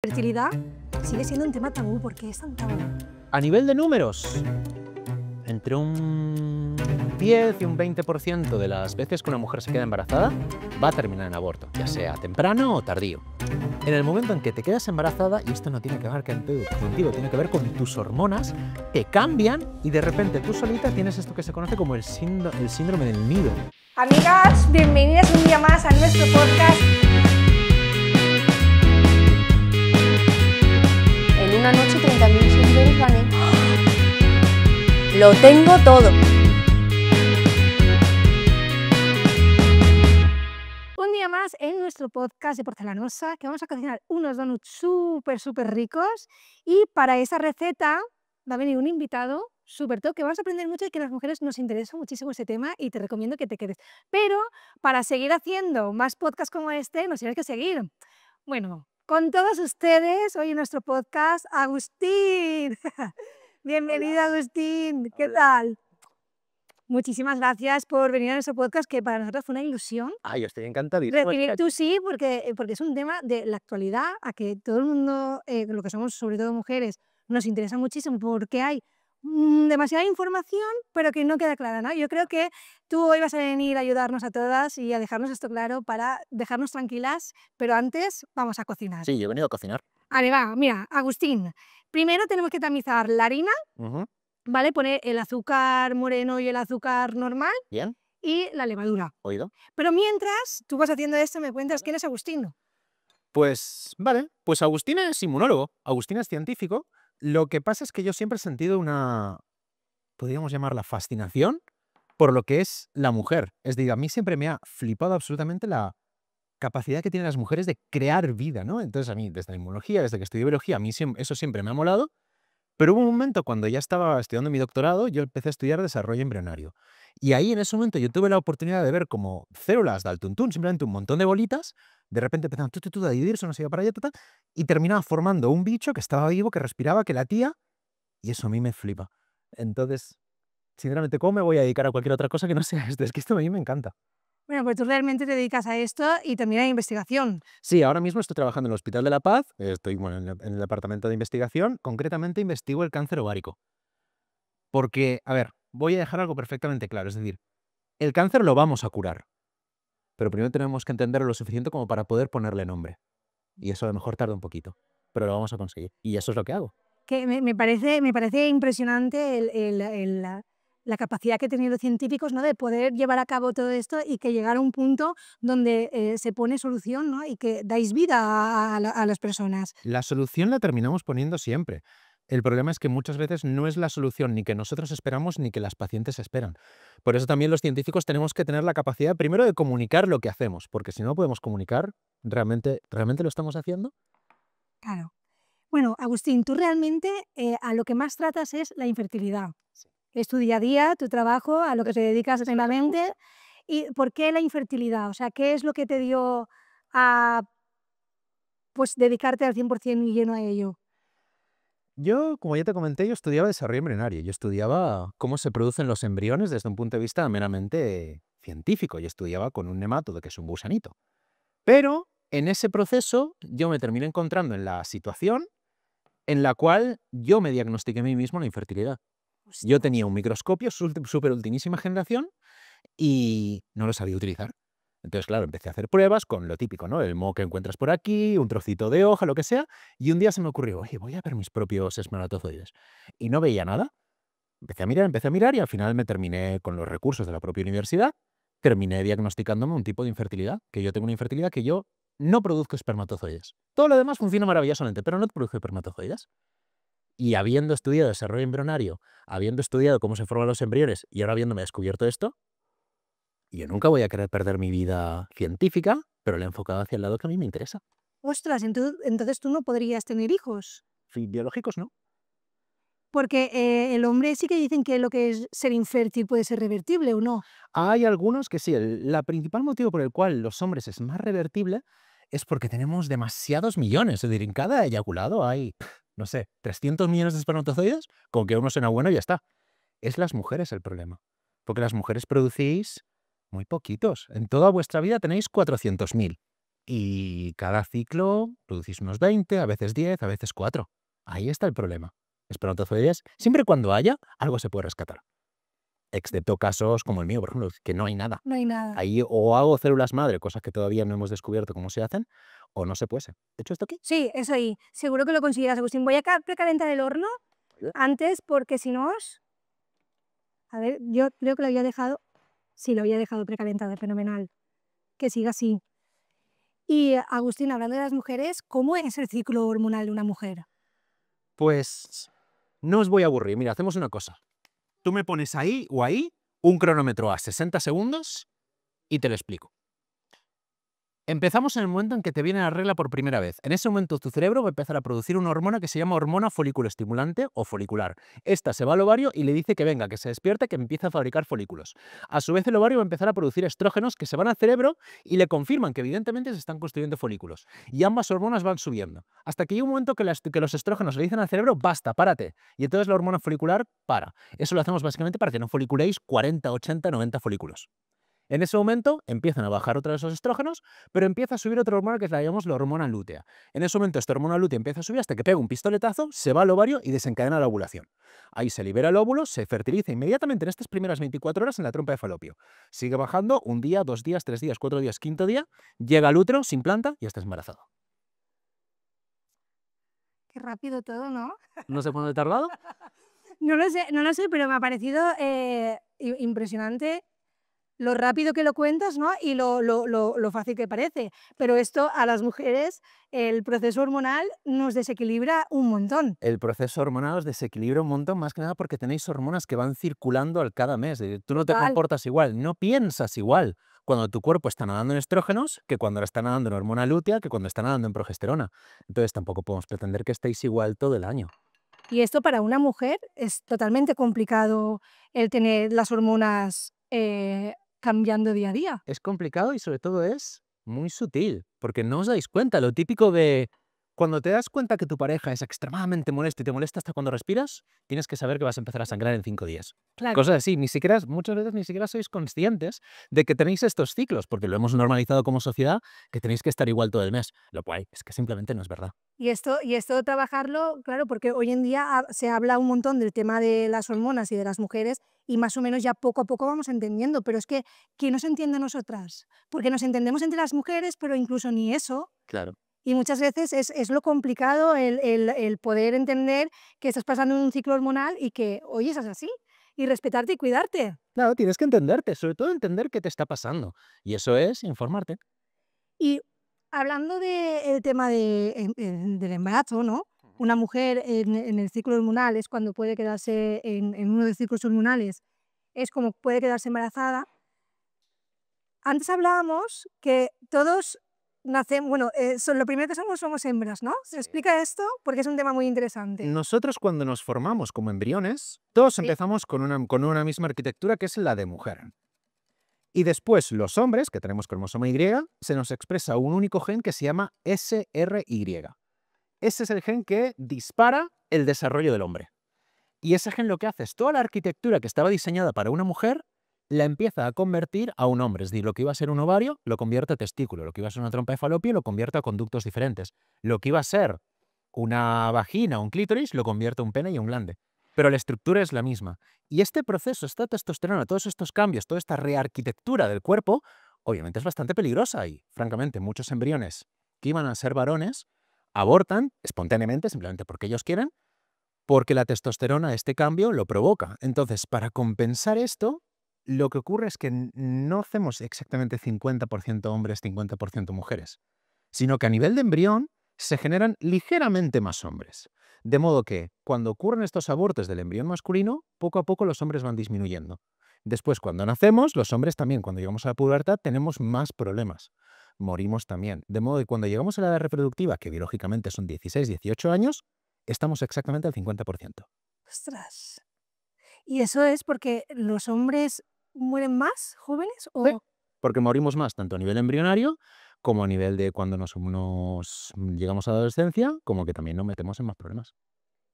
fertilidad sigue siendo un tema tabú. ¿Por qué es tan tabú? A nivel de números, entre un 10 y un 20% de las veces que una mujer se queda embarazada va a terminar en aborto, ya sea temprano o tardío. En el momento en que te quedas embarazada, y esto no tiene que ver contigo, tiene que ver con tus hormonas, te cambian y de repente tú solita tienes esto que se conoce como el síndrome del nido. Amigas, bienvenidas un día más a nuestro podcast. En una noche 30.000 seguidores gané. Lo tengo todo. Un día más en nuestro podcast de Porcelanosa, que vamos a cocinar unos donuts súper ricos. Y para esa receta va a venir un invitado súper top, que vamos a aprender mucho y que a las mujeres nos interesa muchísimo este tema y te recomiendo que te quedes. Pero para seguir haciendo más podcasts como este, nos tienes que seguir. Bueno, con todos ustedes, hoy en nuestro podcast, Agustín. Bienvenido, Agustín. ¿Qué tal? Muchísimas gracias por venir a nuestro podcast, que para nosotros fue una ilusión. Yo estoy encantadísimo. Recibir tú sí, porque es un tema de la actualidad, a que todo el mundo, lo que somos sobre todo mujeres, nos interesa muchísimo porque hay demasiada información, pero que no queda clara, ¿no? Yo creo que tú hoy vas a venir a ayudarnos a todas y a dejarnos esto claro para dejarnos tranquilas, pero antes vamos a cocinar. Sí, yo he venido a cocinar. Vale, va, mira, Agustín, primero tenemos que tamizar la harina, Ujú. ¿vale? Poner el azúcar moreno y el azúcar normal Bien, y la levadura. oído. Pero mientras tú vas haciendo esto, me cuentas quién es Agustín. Pues vale, pues Agustín es inmunólogo, Agustín es científico. Lo que pasa es que yo siempre he sentido una, podríamos llamarla fascinación por lo que es la mujer. Es decir, a mí siempre me ha flipado absolutamente la capacidad que tienen las mujeres de crear vida, ¿no? Entonces a mí, desde la inmunología, desde que estudié biología, a mí eso siempre me ha molado. Pero hubo un momento cuando ya estaba estudiando mi doctorado, yo empecé a estudiar desarrollo embrionario. Y ahí en ese momento yo tuve la oportunidad de ver como células de al tuntún, simplemente un montón de bolitas, de repente empezaban a dividirse, una se iba para allá, y terminaba formando un bicho que estaba vivo, que respiraba, que latía, y eso a mí me flipa. Entonces, sinceramente, ¿cómo me voy a dedicar a cualquier otra cosa que no sea esto? Es que esto a mí me encanta. Bueno, pues tú realmente te dedicas a esto y también a la investigación. Sí, ahora mismo estoy trabajando en el Hospital de la Paz, estoy bueno, en el departamento de investigación, concretamente investigo el cáncer ovárico. Porque, a ver, voy a dejar algo perfectamente claro, es decir, el cáncer lo vamos a curar, pero primero tenemos que entenderlo lo suficiente como para poder ponerle nombre. Y eso a lo mejor tarda un poquito, pero lo vamos a conseguir. Y eso es lo que hago. Que me parece impresionante la capacidad que tienen los científicos, ¿no? De poder llevar a cabo todo esto y que llegar a un punto donde se pone solución, ¿no? Y que dais vida a las personas. La solución la terminamos poniendo siempre. El problema es que muchas veces no es la solución ni que nosotros esperamos ni que las pacientes esperan. Por eso también los científicos tenemos que tener la capacidad primero de comunicar lo que hacemos, porque si no podemos comunicar, ¿realmente lo estamos haciendo? Claro. Bueno, Agustín, tú realmente a lo que más tratas es la infertilidad. Es tu día a día, tu trabajo, a lo que te dedicas plenamente. ¿Y por qué la infertilidad? O sea, ¿qué es lo que te dio a pues, dedicarte al 100% y lleno a ello? Yo, como ya te comenté, yo estudiaba desarrollo embrionario. Yo estudiaba cómo se producen los embriones desde un punto de vista meramente científico. Yo estudiaba con un nemátodo, que es un gusanito. Pero en ese proceso yo me terminé encontrando en la situación en la cual yo me diagnostiqué a mí mismo la infertilidad. Yo tenía un microscopio súper ultimísima generación y no lo sabía utilizar. Entonces, claro, empecé a hacer pruebas con lo típico, ¿no? El moho que encuentras por aquí, un trocito de hoja, lo que sea, y un día se me ocurrió, oye, voy a ver mis propios espermatozoides. Y no veía nada. Empecé a mirar y al final me terminé con los recursos de la propia universidad, terminé diagnosticándome un tipo de infertilidad, que yo tengo una infertilidad que yo no produzco espermatozoides. Todo lo demás funciona maravillosamente, pero no produzco espermatozoides. Y habiendo estudiado desarrollo embrionario, habiendo estudiado cómo se forman los embriones y ahora habiéndome descubierto esto, yo nunca voy a querer perder mi vida científica, pero la he enfocado hacia el lado que a mí me interesa. Ostras, entonces tú no podrías tener hijos. Biológicos no. Porque el hombre sí que dicen que lo que es ser infértil puede ser revertible o no. Hay algunos que sí. La principal motivo por el cual los hombres es más revertible es porque tenemos demasiados millones. Es decir, en cada eyaculado hay, no sé, 300 millones de espermatozoides, con que uno suena bueno y ya está. Es las mujeres el problema. Porque las mujeres producís muy poquitos. En toda vuestra vida tenéis 400.000. Y cada ciclo producís unos 20, a veces 10, a veces 4. Ahí está el problema. Espermatozoides, siempre y cuando haya, algo se puede rescatar. Excepto casos como el mío, por ejemplo, que no hay nada. No hay nada. Ahí o hago células madre, cosas que todavía no hemos descubierto cómo se hacen, o no se puede. ¿He hecho esto aquí? Sí, eso ahí. Seguro que lo conseguirás, Agustín. Voy a precalentar el horno Vale. antes porque si no... A ver, yo creo que lo había dejado... Sí, lo había dejado precalentado, fenomenal. Que siga así. Y, Agustín, hablando de las mujeres, ¿cómo es el ciclo hormonal de una mujer? Pues no os voy a aburrir. Mira, hacemos una cosa. Tú me pones ahí o ahí un cronómetro a 60 segundos y te lo explico. Empezamos en el momento en que te viene la regla por primera vez. En ese momento tu cerebro va a empezar a producir una hormona que se llama hormona folículo-estimulante o folicular. Esta se va al ovario y le dice que venga, que se despierte, que empiece a fabricar folículos. A su vez el ovario va a empezar a producir estrógenos que se van al cerebro y le confirman que evidentemente se están construyendo folículos. Y ambas hormonas van subiendo. Hasta que llega un momento que los estrógenos le dicen al cerebro, basta, párate. Y entonces la hormona folicular para. Eso lo hacemos básicamente para que no foliculéis 40, 80, 90 folículos. En ese momento empiezan a bajar otra vez esos estrógenos, pero empieza a subir otra hormona que la llamamos la hormona lútea. En ese momento esta hormona lútea empieza a subir hasta que pega un pistoletazo, se va al ovario y desencadena la ovulación. Ahí se libera el óvulo, se fertiliza inmediatamente en estas primeras 24 horas en la trompa de falopio. Sigue bajando 1 día, 2 días, 3 días, 4 días, 5.º día, llega al útero, se implanta y está embarazado. Qué rápido todo, ¿no? ¿No sé cuándo he tardado? No lo sé, pero me ha parecido impresionante lo rápido que lo cuentas, ¿no? Y lo fácil que parece. Pero esto a las mujeres, el proceso hormonal nos desequilibra un montón. El proceso hormonal os desequilibra un montón, más que nada porque tenéis hormonas que van circulando al cada mes. Tú no te Total. comportas igual, no piensas igual cuando tu cuerpo está nadando en estrógenos que cuando está nadando en hormona lútea, que cuando está nadando en progesterona. Entonces tampoco podemos pretender que estéis igual todo el año. Y esto para una mujer es totalmente complicado el tener las hormonas cambiando día a día. Es complicado y sobre todo es muy sutil, porque no os dais cuenta. Lo típico de cuando te das cuenta que tu pareja es extremadamente molesta y te molesta hasta cuando respiras, tienes que saber que vas a empezar a sangrar en 5 días. Claro. Cosas así, muchas veces ni siquiera sois conscientes de que tenéis estos ciclos, porque lo hemos normalizado como sociedad, que tenéis que estar igual todo el mes. Lo cual es que simplemente no es verdad. Y esto trabajarlo, claro, porque hoy en día se habla un montón del tema de las hormonas y de las mujeres y más o menos ya poco a poco vamos entendiendo, pero es que ¿quién nos entiende a nosotras? Porque nos entendemos entre las mujeres, pero incluso ni eso. Claro. Y muchas veces es lo complicado el poder entender que estás pasando en un ciclo hormonal y que, oye, estás así, y respetarte y cuidarte. Claro, tienes que entenderte, sobre todo entender qué te está pasando. Y eso es informarte. Y hablando del tema del embarazo, ¿no? Una mujer en el ciclo hormonal es cuando puede quedarse en uno de los ciclos hormonales, es como puede quedarse embarazada. Antes hablábamos que todos nacemos, bueno, lo primero que somos hembras, ¿no? ¿Se explica esto? Porque es un tema muy interesante. Nosotros cuando nos formamos como embriones, todos Sí. empezamos con una misma arquitectura que es la de mujer. Y después los hombres, que tenemos cromosoma Y, se nos expresa un único gen que se llama SRY. Ese es el gen que dispara el desarrollo del hombre. Y ese gen lo que hace es toda la arquitectura que estaba diseñada para una mujer, la empieza a convertir a un hombre. Es decir, lo que iba a ser un ovario, lo convierte a testículo. Lo que iba a ser una trompa de falopio, lo convierte a conductos diferentes. Lo que iba a ser una vagina o un clítoris, lo convierte a un pene y a un glande. Pero la estructura es la misma. Y este proceso, esta testosterona, todos estos cambios, toda esta rearquitectura del cuerpo, obviamente es bastante peligrosa y, francamente, muchos embriones que iban a ser varones abortan espontáneamente, simplemente porque ellos quieren, porque la testosterona, este cambio, lo provoca. Entonces, para compensar esto, lo que ocurre es que no hacemos exactamente 50% hombres, 50% mujeres, sino que a nivel de embrión se generan ligeramente más hombres. De modo que, cuando ocurren estos abortos del embrión masculino, poco a poco los hombres van disminuyendo. Después, cuando nacemos, los hombres también, cuando llegamos a la pubertad, tenemos más problemas. Morimos también. De modo que cuando llegamos a la edad reproductiva, que biológicamente son 16, 18 años, estamos exactamente al 50%. ¡Ostras! ¿Y eso es porque los hombres mueren más jóvenes? ¿O? Sí. Porque morimos más tanto a nivel embrionario como a nivel de cuando nos llegamos a la adolescencia, como que también nos metemos en más problemas.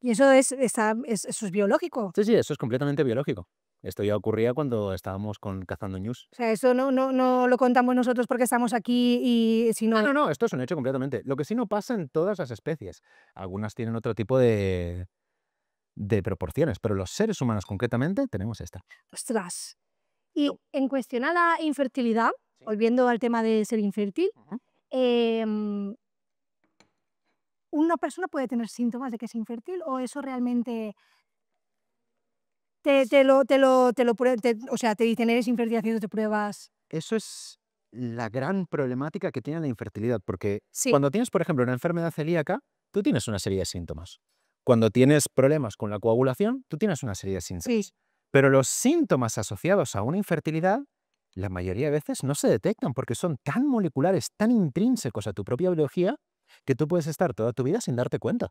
Y eso eso es biológico. Sí, eso es completamente biológico. Esto ya ocurría cuando estábamos cazando ñus. O sea, eso no lo contamos nosotros porque estamos aquí y sino No, esto es un hecho completamente. Lo que sí no pasa en todas las especies. Algunas tienen otro tipo de proporciones, pero los seres humanos concretamente tenemos esta. ostras. Y en cuestión a la infertilidad, volviendo al tema de ser infértil, Ujú. em, ¿una persona puede tener síntomas de que es infértil o eso realmente o sea, te dicen eres infértil haciéndote pruebas? Eso es la gran problemática que tiene la infertilidad, porque Sí, cuando tienes, por ejemplo, una enfermedad celíaca, tú tienes una serie de síntomas. Cuando tienes problemas con la coagulación, tú tienes una serie de síntomas. sí, Pero los síntomas asociados a una infertilidad, la mayoría de veces no se detectan porque son tan moleculares, tan intrínsecos a tu propia biología, que tú puedes estar toda tu vida sin darte cuenta.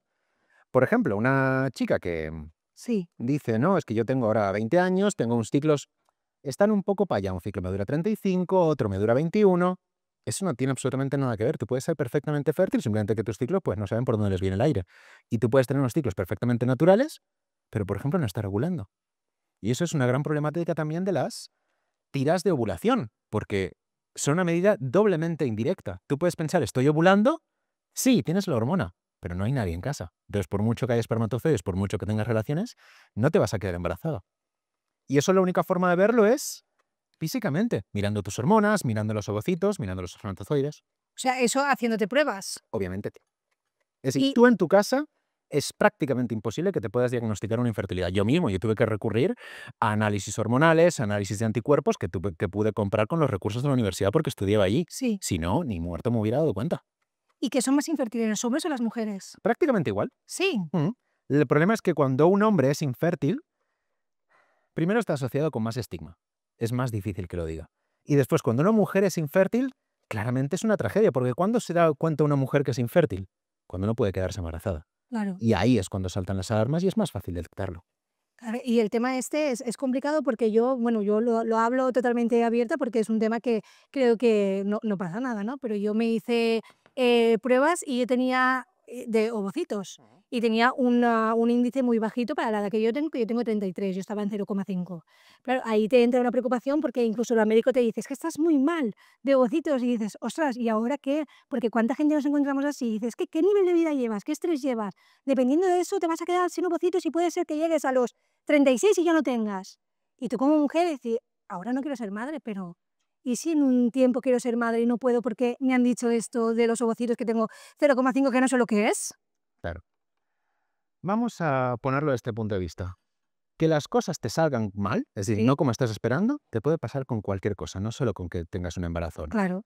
Por ejemplo, una chica que sí, dice, no, es que yo tengo ahora 20 años, tengo unos ciclos, están un poco para allá, un ciclo me dura 35, otro me dura 21. Eso no tiene absolutamente nada que ver. Tú puedes ser perfectamente fértil, simplemente que tus ciclos pues no saben por dónde les viene el aire. Y tú puedes tener unos ciclos perfectamente naturales, pero por ejemplo no estar ovulando. Y eso es una gran problemática también de las tiras de ovulación, porque son una medida doblemente indirecta. Tú puedes pensar, ¿estoy ovulando? Sí, tienes la hormona, pero no hay nadie en casa. Entonces, por mucho que haya espermatozoides, por mucho que tengas relaciones, no te vas a quedar embarazada. Y eso la única forma de verlo es físicamente, mirando tus hormonas, mirando los ovocitos, mirando los espermatozoides, o sea, eso haciéndote pruebas. obviamente. Es decir, Y tú en tu casa es prácticamente imposible que te puedas diagnosticar una infertilidad. Yo mismo, yo tuve que recurrir a análisis hormonales, análisis de anticuerpos que pude comprar con los recursos de la universidad porque estudiaba allí. sí, Si no, ni muerto me hubiera dado cuenta. ¿y que son más infértiles los hombres o las mujeres? Prácticamente igual. Sí, Mm. El problema es que cuando un hombre es infértil, primero está asociado con más estigma. Es más difícil que lo diga. Y después, cuando una mujer es infértil, claramente es una tragedia, porque ¿cuándo se da cuenta una mujer que es infértil? Cuando no puede quedarse embarazada. claro. Y ahí es cuando saltan las alarmas y es más fácil detectarlo. Claro, y el tema este es complicado porque yo, bueno, yo lo hablo totalmente abierta porque es un tema que creo que no pasa nada, ¿no? Pero yo me hice pruebas y yo tenía de ovocitos y tenía un índice muy bajito para la edad que yo tengo 33, yo estaba en 0,5. Claro, ahí te entra una preocupación porque incluso el médico te dice, es que estás muy mal de ovocitos y dices, ostras, ¿y ahora qué? Porque cuánta gente nos encontramos así y dices, ¿qué nivel de vida llevas? ¿Qué estrés llevas? Dependiendo de eso te vas a quedar sin ovocitos y puede ser que llegues a los 36 y ya no tengas. Y tú como mujer decir, ahora no quiero ser madre, pero ¿y si en un tiempo quiero ser madre y no puedo porque me han dicho esto de los ovocitos que tengo 0,5 que no sé lo que es? Claro. Vamos a ponerlo desde este punto de vista. Que las cosas te salgan mal, es decir, Sí, no como estás esperando, te puede pasar con cualquier cosa, no solo con que tengas un embarazo. claro,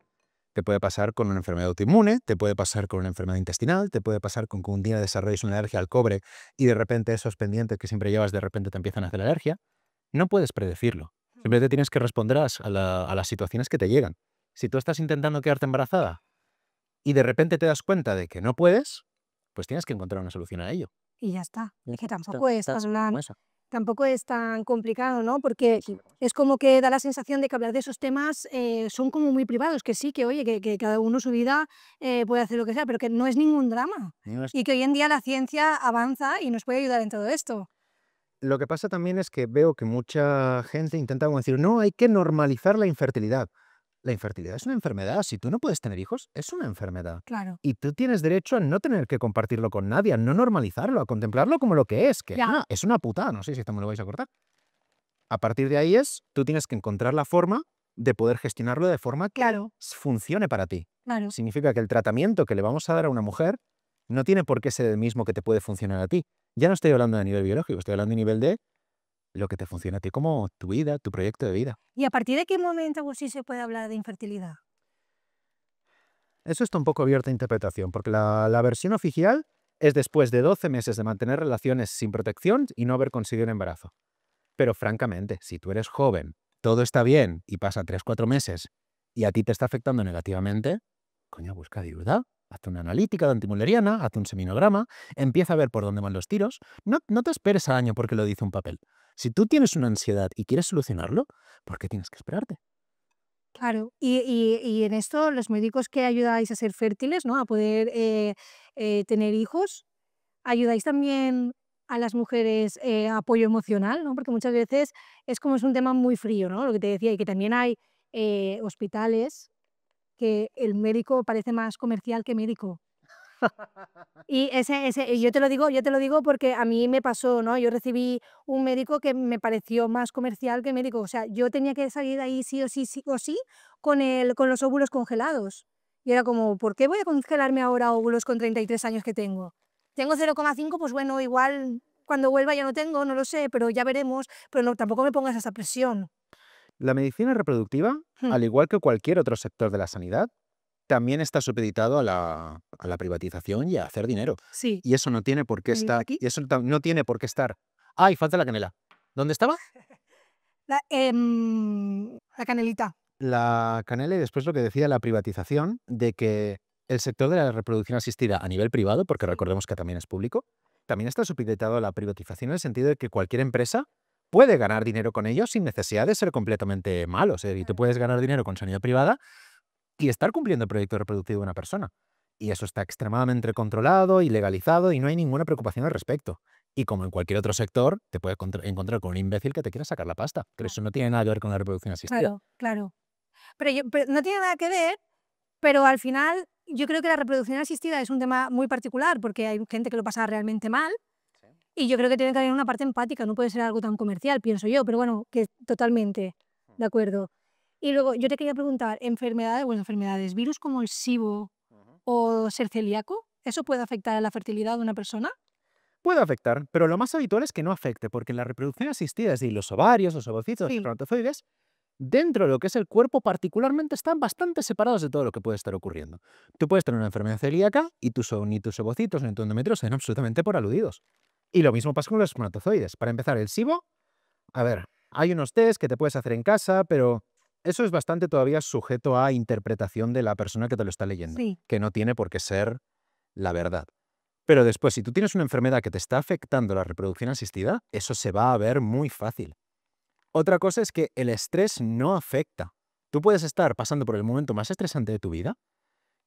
Te puede pasar con una enfermedad autoinmune, te puede pasar con una enfermedad intestinal, te puede pasar con que un día desarrolles una alergia al cobre y de repente esos pendientes que siempre llevas de repente te empiezan a hacer alergia. No puedes predecirlo. Simplemente tienes que responder a las situaciones que te llegan. Si tú estás intentando quedarte embarazada y de repente te das cuenta de que no puedes, pues tienes que encontrar una solución a ello. y ya está. Ya Es que está, tampoco es está, como eso. tampoco es tan complicado, ¿no? Porque es como que da la sensación de que hablar de esos temas son como muy privados, que sí, que oye, que cada uno su vida puede hacer lo que sea, pero que no es ningún drama. No es- Y que hoy en día la ciencia avanza y nos puede ayudar en todo esto. Lo que pasa también es que veo que mucha gente intenta como decir, no, hay que normalizar la infertilidad. La infertilidad es una enfermedad. Si tú no puedes tener hijos, es una enfermedad. Claro. Y tú tienes derecho a no tener que compartirlo con nadie, a no normalizarlo, a contemplarlo como lo que es, que Ya. es una putada. No sé si esto me lo vais a cortar. A partir de ahí tú tienes que encontrar la forma de poder gestionarlo de forma que Claro, funcione para ti. claro. Significa que el tratamiento que le vamos a dar a una mujer no tiene por qué ser el mismo que te puede funcionar a ti. Ya no estoy hablando de nivel biológico, estoy hablando de nivel de lo que te funciona a ti como tu vida, tu proyecto de vida. ¿Y a partir de qué momento pues, sí se puede hablar de infertilidad? Eso está un poco abierto a interpretación, porque la versión oficial es después de 12 meses de mantener relaciones sin protección y no haber conseguido un embarazo. Pero francamente, si tú eres joven, todo está bien y pasa 3 o 4 meses y a ti te está afectando negativamente, coño, busca ayuda. Hazte una analítica de antimuleriana, hazte un seminograma, empieza a ver por dónde van los tiros. No te esperes al año porque lo dice un papel. Si tú tienes una ansiedad y quieres solucionarlo, ¿por qué tienes que esperarte? Claro. Y en esto, los médicos que ayudáis a ser fértiles, ¿no? A poder tener hijos, ayudáis también a las mujeres apoyo emocional, ¿no? Porque muchas veces es un tema muy frío, ¿no? Lo que te decía, y que también hay hospitales que el médico parece más comercial que médico. Y y yo te lo digo porque a mí me pasó, ¿no? Yo recibí un médico que me pareció más comercial que médico. O sea, yo tenía que salir de ahí sí o sí con los óvulos congelados. Y era como, ¿por qué voy a congelarme ahora óvulos con 33 años que tengo? Tengo 0,5, pues bueno, igual cuando vuelva ya no tengo, no lo sé, pero ya veremos. Pero no, tampoco me pongas esa presión. La medicina reproductiva, Hmm. al igual que cualquier otro sector de la sanidad, también está supeditado a la privatización y a hacer dinero. Sí. Y eso no tiene por qué ¿Me dice estar. aquí? Y eso no tiene por qué estar. ¡Ay, falta la canela! ¿Dónde estaba? La canelita. La canela y después lo que decía la privatización de que el sector de la reproducción asistida a nivel privado, porque Sí. recordemos que también es público, también está supeditado a la privatización en el sentido de que cualquier empresa puede ganar dinero con ello sin necesidad de ser completamente malo. O sea, y tú puedes ganar dinero con sanidad privada y estar cumpliendo el proyecto reproductivo de una persona. Y eso está extremadamente controlado y legalizado y no hay ninguna preocupación al respecto. Y como en cualquier otro sector, te puedes encontrar con un imbécil que te quiera sacar la pasta. Pero Claro. eso no tiene nada que ver con la reproducción asistida. Claro. Pero no tiene nada que ver, pero al final yo creo que la reproducción asistida es un tema muy particular porque hay gente que lo pasa realmente mal y yo creo que tiene que haber una parte empática, no puede ser algo tan comercial, pienso yo, pero bueno, que totalmente de acuerdo. Y luego yo te quería preguntar, enfermedades, virus como el SIBO o ser celíaco, ¿eso puede afectar a la fertilidad de una persona? Puede afectar, pero lo más habitual es que no afecte, porque en la reproducción asistida, es decir, los ovarios, los ovocitos, los Sí. espermatozoides, dentro de lo que es el cuerpo particularmente, están bastante separados de todo lo que puede estar ocurriendo. Tú puedes tener una enfermedad celíaca y ni tus ovocitos ni tu endometrio se ven absolutamente por aludidos. Y lo mismo pasa con los espermatozoides. Para empezar, el SIBO, a ver, hay unos test que te puedes hacer en casa, pero eso es bastante todavía sujeto a interpretación de la persona que te lo está leyendo, Sí. que no tiene por qué ser la verdad. Pero después, si tú tienes una enfermedad que te está afectando la reproducción asistida, eso se va a ver muy fácil. Otra cosa es que el estrés no afecta. Tú puedes estar pasando por el momento más estresante de tu vida,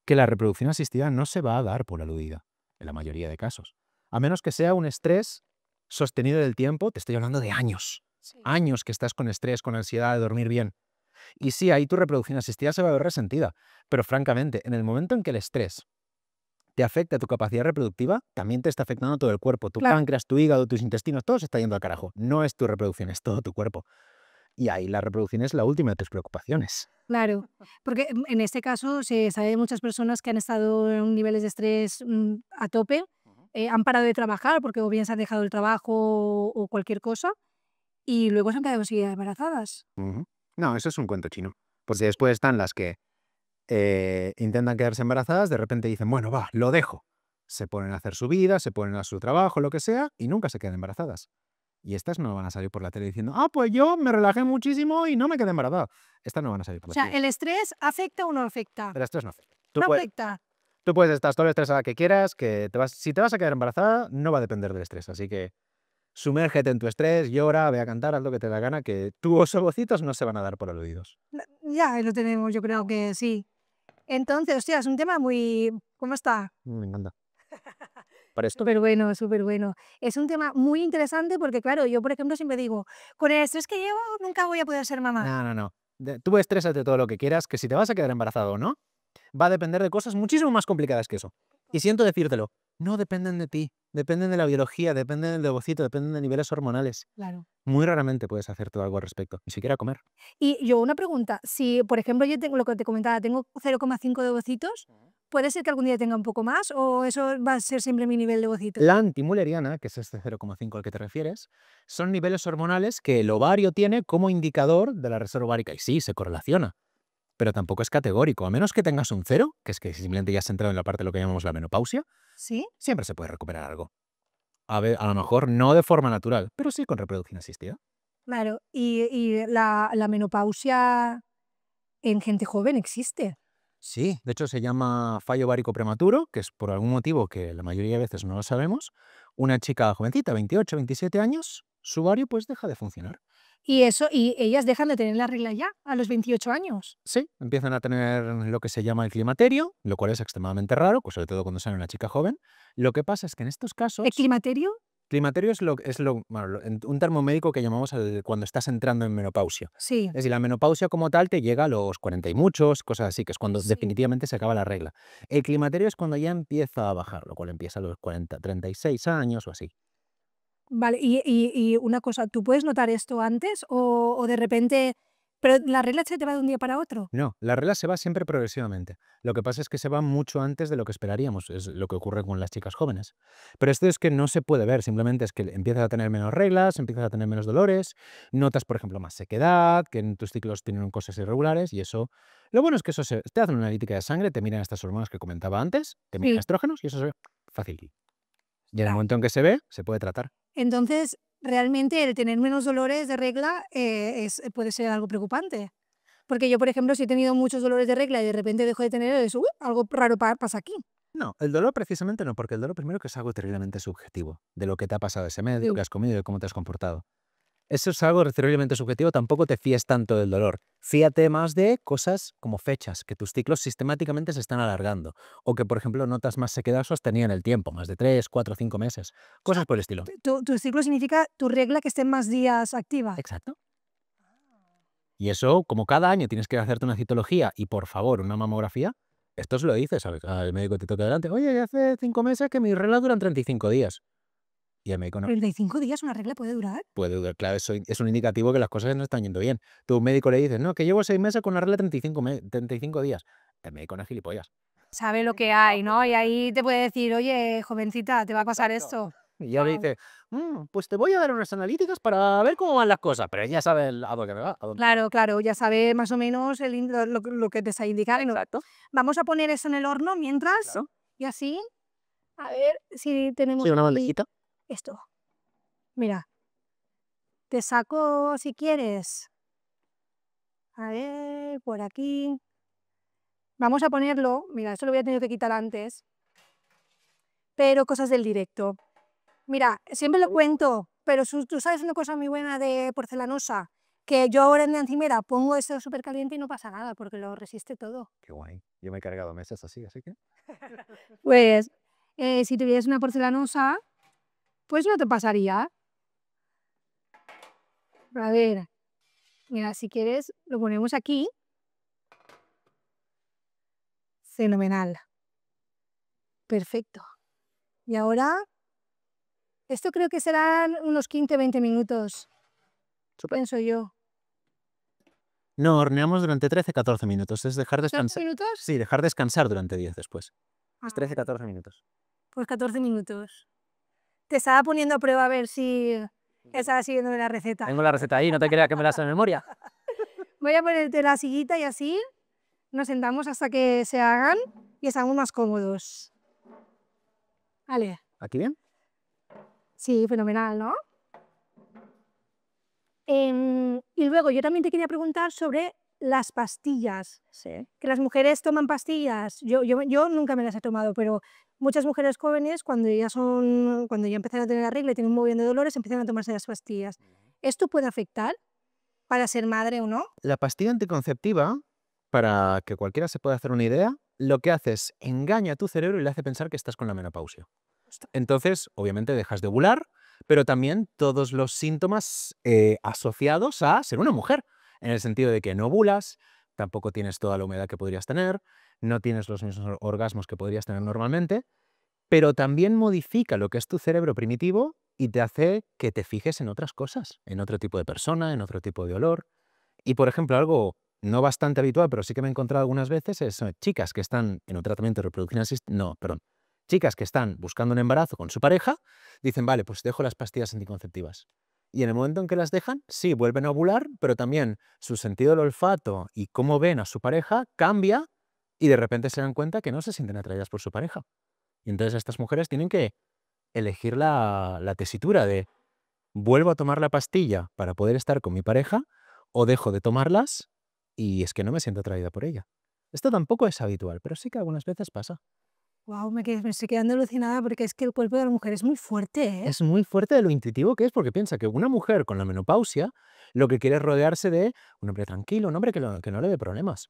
que la reproducción asistida no se va a dar por aludida, en la mayoría de casos. A menos que sea un estrés sostenido del tiempo, te estoy hablando de años. Sí. Años que estás con estrés, con ansiedad de dormir bien. Y sí, ahí tu reproducción asistida se va a ver resentida. Pero francamente, en el momento en que el estrés te afecta tu capacidad reproductiva, también te está afectando todo el cuerpo. Tu Claro. páncreas, tu hígado, tus intestinos, todo se está yendo al carajo. No es tu reproducción, es todo tu cuerpo. Y ahí la reproducción es la última de tus preocupaciones. Claro, porque en este caso se sabe de muchas personas que han estado en niveles de estrés a tope, han parado de trabajar porque o bien se han dejado el trabajo o cualquier cosa y luego se han quedado enseguida embarazadas. Ujú. No, eso es un cuento chino. Porque después están las que intentan quedarse embarazadas, de repente dicen, bueno, va, lo dejo. Se ponen a hacer su vida, se ponen a su trabajo, lo que sea, y nunca se quedan embarazadas. Y estas no van a salir por la tele diciendo, pues yo me relajé muchísimo y no me quedé embarazada. Estas no van a salir por O la sea, tele. ¿el estrés afecta o no afecta? El estrés no afecta. No afecta. Tú puedes estar todo el estresada que quieras, si te vas a quedar embarazada, no va a depender del estrés. Así que sumérgete en tu estrés, llora, ve a cantar, haz lo que te da gana, que tus ovocitos no se van a dar por aludidos. Ya lo tenemos, yo creo que sí. Entonces, hostia, es un tema muy... ¿Cómo está? Me encanta. Para esto, Súper bueno. Es un tema muy interesante porque, claro, yo, por ejemplo, siempre digo, con el estrés que llevo, nunca voy a poder ser mamá. no. Tú estrésate todo lo que quieras, que si te vas a quedar embarazado o no, va a depender de cosas muchísimo más complicadas que eso. Y siento decírtelo, no dependen de ti, dependen de la biología, dependen del ovocito, dependen de niveles hormonales. Claro. Muy raramente puedes hacer tú algo al respecto, ni siquiera comer. Y yo una pregunta, si por ejemplo yo tengo lo que te comentaba, tengo 0,5 de ovocitos, ¿puede ser que algún día tenga un poco más o eso va a ser siempre mi nivel de ovocitos? La antimuleriana, que es este 0,5 al que te refieres, son niveles hormonales que el ovario tiene como indicador de la reserva ovárica. Y sí, se correlaciona, pero tampoco es categórico. A menos que tengas un 0, que es que simplemente ya has entrado en la parte de lo que llamamos la menopausia, ¿Sí? siempre se puede recuperar algo. A lo mejor no de forma natural, pero sí con reproducción asistida. Claro. Y la menopausia en gente joven existe. Sí, de hecho se llama fallo ovárico prematuro, que es por algún motivo que la mayoría de veces no lo sabemos. Una chica jovencita, 28, 27 años, su ovario pues deja de funcionar. Y ellas dejan de tener la regla ya a los 28 años. Sí, empiezan a tener lo que se llama el climaterio, lo cual es extremadamente raro, pues sobre todo cuando sale una chica joven. Lo que pasa es que en estos casos... ¿El climaterio? Climaterio es un termo médico que llamamos cuando estás entrando en menopausia. Sí, Es decir, la menopausia como tal te llega a los 40 y muchos, cosas así, que es cuando sí. definitivamente se acaba la regla. El climaterio es cuando ya empieza a bajar, lo cual empieza a los 40, 36 años o así. Vale, y una cosa, ¿tú puedes notar esto antes o de repente, pero la regla se te va de un día para otro? No, la regla se va siempre progresivamente. Lo que pasa es que se va mucho antes de lo que esperaríamos, es lo que ocurre con las chicas jóvenes. Pero esto es que no se puede ver, simplemente es que empiezas a tener menos reglas, empiezas a tener menos dolores, notas, por ejemplo, más sequedad, que en tus ciclos tienen cosas irregulares y eso... Lo bueno es que eso te hacen una analítica de sangre, te miran estas hormonas que comentaba antes, te miran Sí. estrógenos y eso se ve fácil. Y en el Ostras. momento en que se ve, se puede tratar. Entonces, realmente el tener menos dolores de regla puede ser algo preocupante. Porque yo, por ejemplo, si he tenido muchos dolores de regla y de repente dejo de tener eso, algo raro pasa aquí. No, el dolor precisamente no, porque el dolor primero que es algo terriblemente subjetivo, de lo que te ha pasado ese medio, Sí. que has comido y de cómo te has comportado. Eso es algo terriblemente subjetivo, tampoco te fíes tanto del dolor. Fíate más de cosas como fechas, que tus ciclos sistemáticamente se están alargando, o que, por ejemplo, notas más sequedad sostenida en el tiempo, más de 3, 4, 5 meses, cosas por el estilo. Tu ciclo significa tu regla que esté más días activa. Exacto. Y eso, como cada año tienes que hacerte una citología y, por favor, una mamografía, esto se lo dices al médico que te toca delante. Oye, hace 5 meses que mis reglas duran 35 días. Y el médico no 35 días una regla puede durar. puede dudar. Claro, eso es un indicativo que las cosas no están yendo bien. Tu médico le dices, no, que llevo 6 meses con una regla 35 días. El médico no es gilipollas. Sabe lo que hay, ¿no? Y ahí te puede decir, oye, jovencita, te va a pasar Exacto. esto. Y ya le Guau. dice, pues te voy a dar unas analíticas para ver cómo van las cosas. Pero ella sabe a dónde me va. Claro, claro, ya sabe más o menos lo que te está indicando. Exacto. Vamos a poner eso en el horno mientras, Claro. y así, a ver si tenemos Sí, una aquí bandejita. esto. Mira, te saco si quieres. A ver, por aquí. Vamos a ponerlo, mira, esto lo voy a tener que quitar antes, pero cosas del directo. Mira, siempre lo cuento, pero tú sabes una cosa muy buena de porcelanosa, que yo ahora en la encimera pongo esto súper caliente y no pasa nada, porque lo resiste todo. Qué guay. Yo me he cargado mesas así que... Pues, si tuvieras una porcelanosa, pues no te pasaría. A ver, mira, si quieres, lo ponemos aquí. Fenomenal. Perfecto. Y ahora, esto creo que serán unos 15-20 minutos, Súper. pienso yo. No, horneamos durante 13-14 minutos. Es dejar 14 descansar. minutos. Sí, dejar descansar durante 10 después. Es Ah, 13-14 minutos. pues 14 minutos. Te estaba poniendo a prueba a ver si estaba siguiendo la receta. Tengo la receta ahí, no te creas que me la sé de memoria. Voy a ponerte la sillita y así nos sentamos hasta que se hagan y estamos más cómodos. Vale. ¿Aquí bien? Sí, fenomenal, ¿no? Y luego yo también te quería preguntar sobre las pastillas. Sí. Que las mujeres toman pastillas. Yo nunca me las he tomado, pero muchas mujeres jóvenes cuando ya empiezan a tener la regla y tienen un montón de dolores, empiezan a tomarse las pastillas. ¿Esto puede afectar para ser madre o no? La pastilla anticonceptiva, para que cualquiera se pueda hacer una idea, lo que hace es engaña a tu cerebro y le hace pensar que estás con la menopausia. Entonces, obviamente dejas de ovular, pero también todos los síntomas asociados a ser una mujer, en el sentido de que no ovulas, tampoco tienes toda la humedad que podrías tener, no tienes los mismos orgasmos que podrías tener normalmente, pero también modifica lo que es tu cerebro primitivo y te hace que te fijes en otras cosas, en otro tipo de persona, en otro tipo de olor. Y, por ejemplo, algo no bastante habitual, pero sí que me he encontrado algunas veces, es chicas que están en un tratamiento de reproducción asistida, chicas que están buscando un embarazo con su pareja, dicen, vale, pues dejo las pastillas anticonceptivas. Y en el momento en que las dejan, sí, vuelven a ovular, pero también su sentido del olfato y cómo ven a su pareja cambia y de repente se dan cuenta que no se sienten atraídas por su pareja. Y entonces estas mujeres tienen que elegir la tesitura de vuelvo a tomar la pastilla para poder estar con mi pareja o dejo de tomarlas y es que no me siento atraída por ella. Esto tampoco es habitual, pero sí que algunas veces pasa. Wow, me estoy quedando alucinada porque es que el cuerpo de la mujer es muy fuerte, ¿eh? Es muy fuerte de lo intuitivo que es, porque piensa que una mujer con la menopausia lo que quiere es rodearse de un hombre tranquilo, un hombre que no le dé problemas.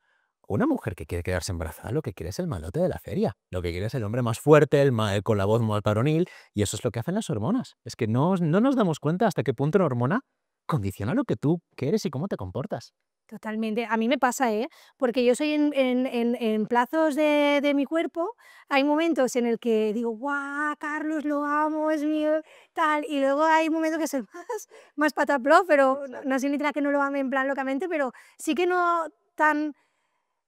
Una mujer que quiere quedarse embarazada lo que quiere es el malote de la feria. Lo que quiere es el hombre más fuerte, el con la voz más varonil, y eso es lo que hacen las hormonas. Es que no nos damos cuenta hasta qué punto una hormona condiciona lo que tú quieres y cómo te comportas. Totalmente. A mí me pasa, ¿eh? Porque yo soy en plazos de mi cuerpo, hay momentos en el que digo: "Guau, Carlos, lo amo, es mío", tal, y luego hay momentos que soy más patapló, pero no significa que no lo ame en plan locamente, pero sí que no tan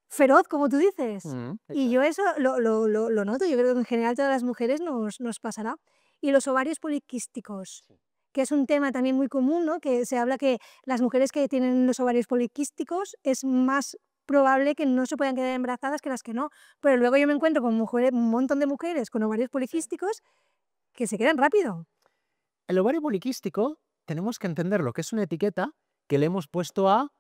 feroz como tú dices. Y yo eso lo noto, yo creo que en general todas las mujeres nos pasará. Y los ovarios poliquísticos, que es un tema también muy común, ¿no? Que se habla que las mujeres que tienen los ovarios poliquísticos es más probable que no se puedan quedar embarazadas que las que no. Pero luego yo me encuentro con un montón de mujeres con ovarios poliquísticos que se quedan rápido. El ovario poliquístico tenemos que entender lo que es una etiqueta que le hemos puesto a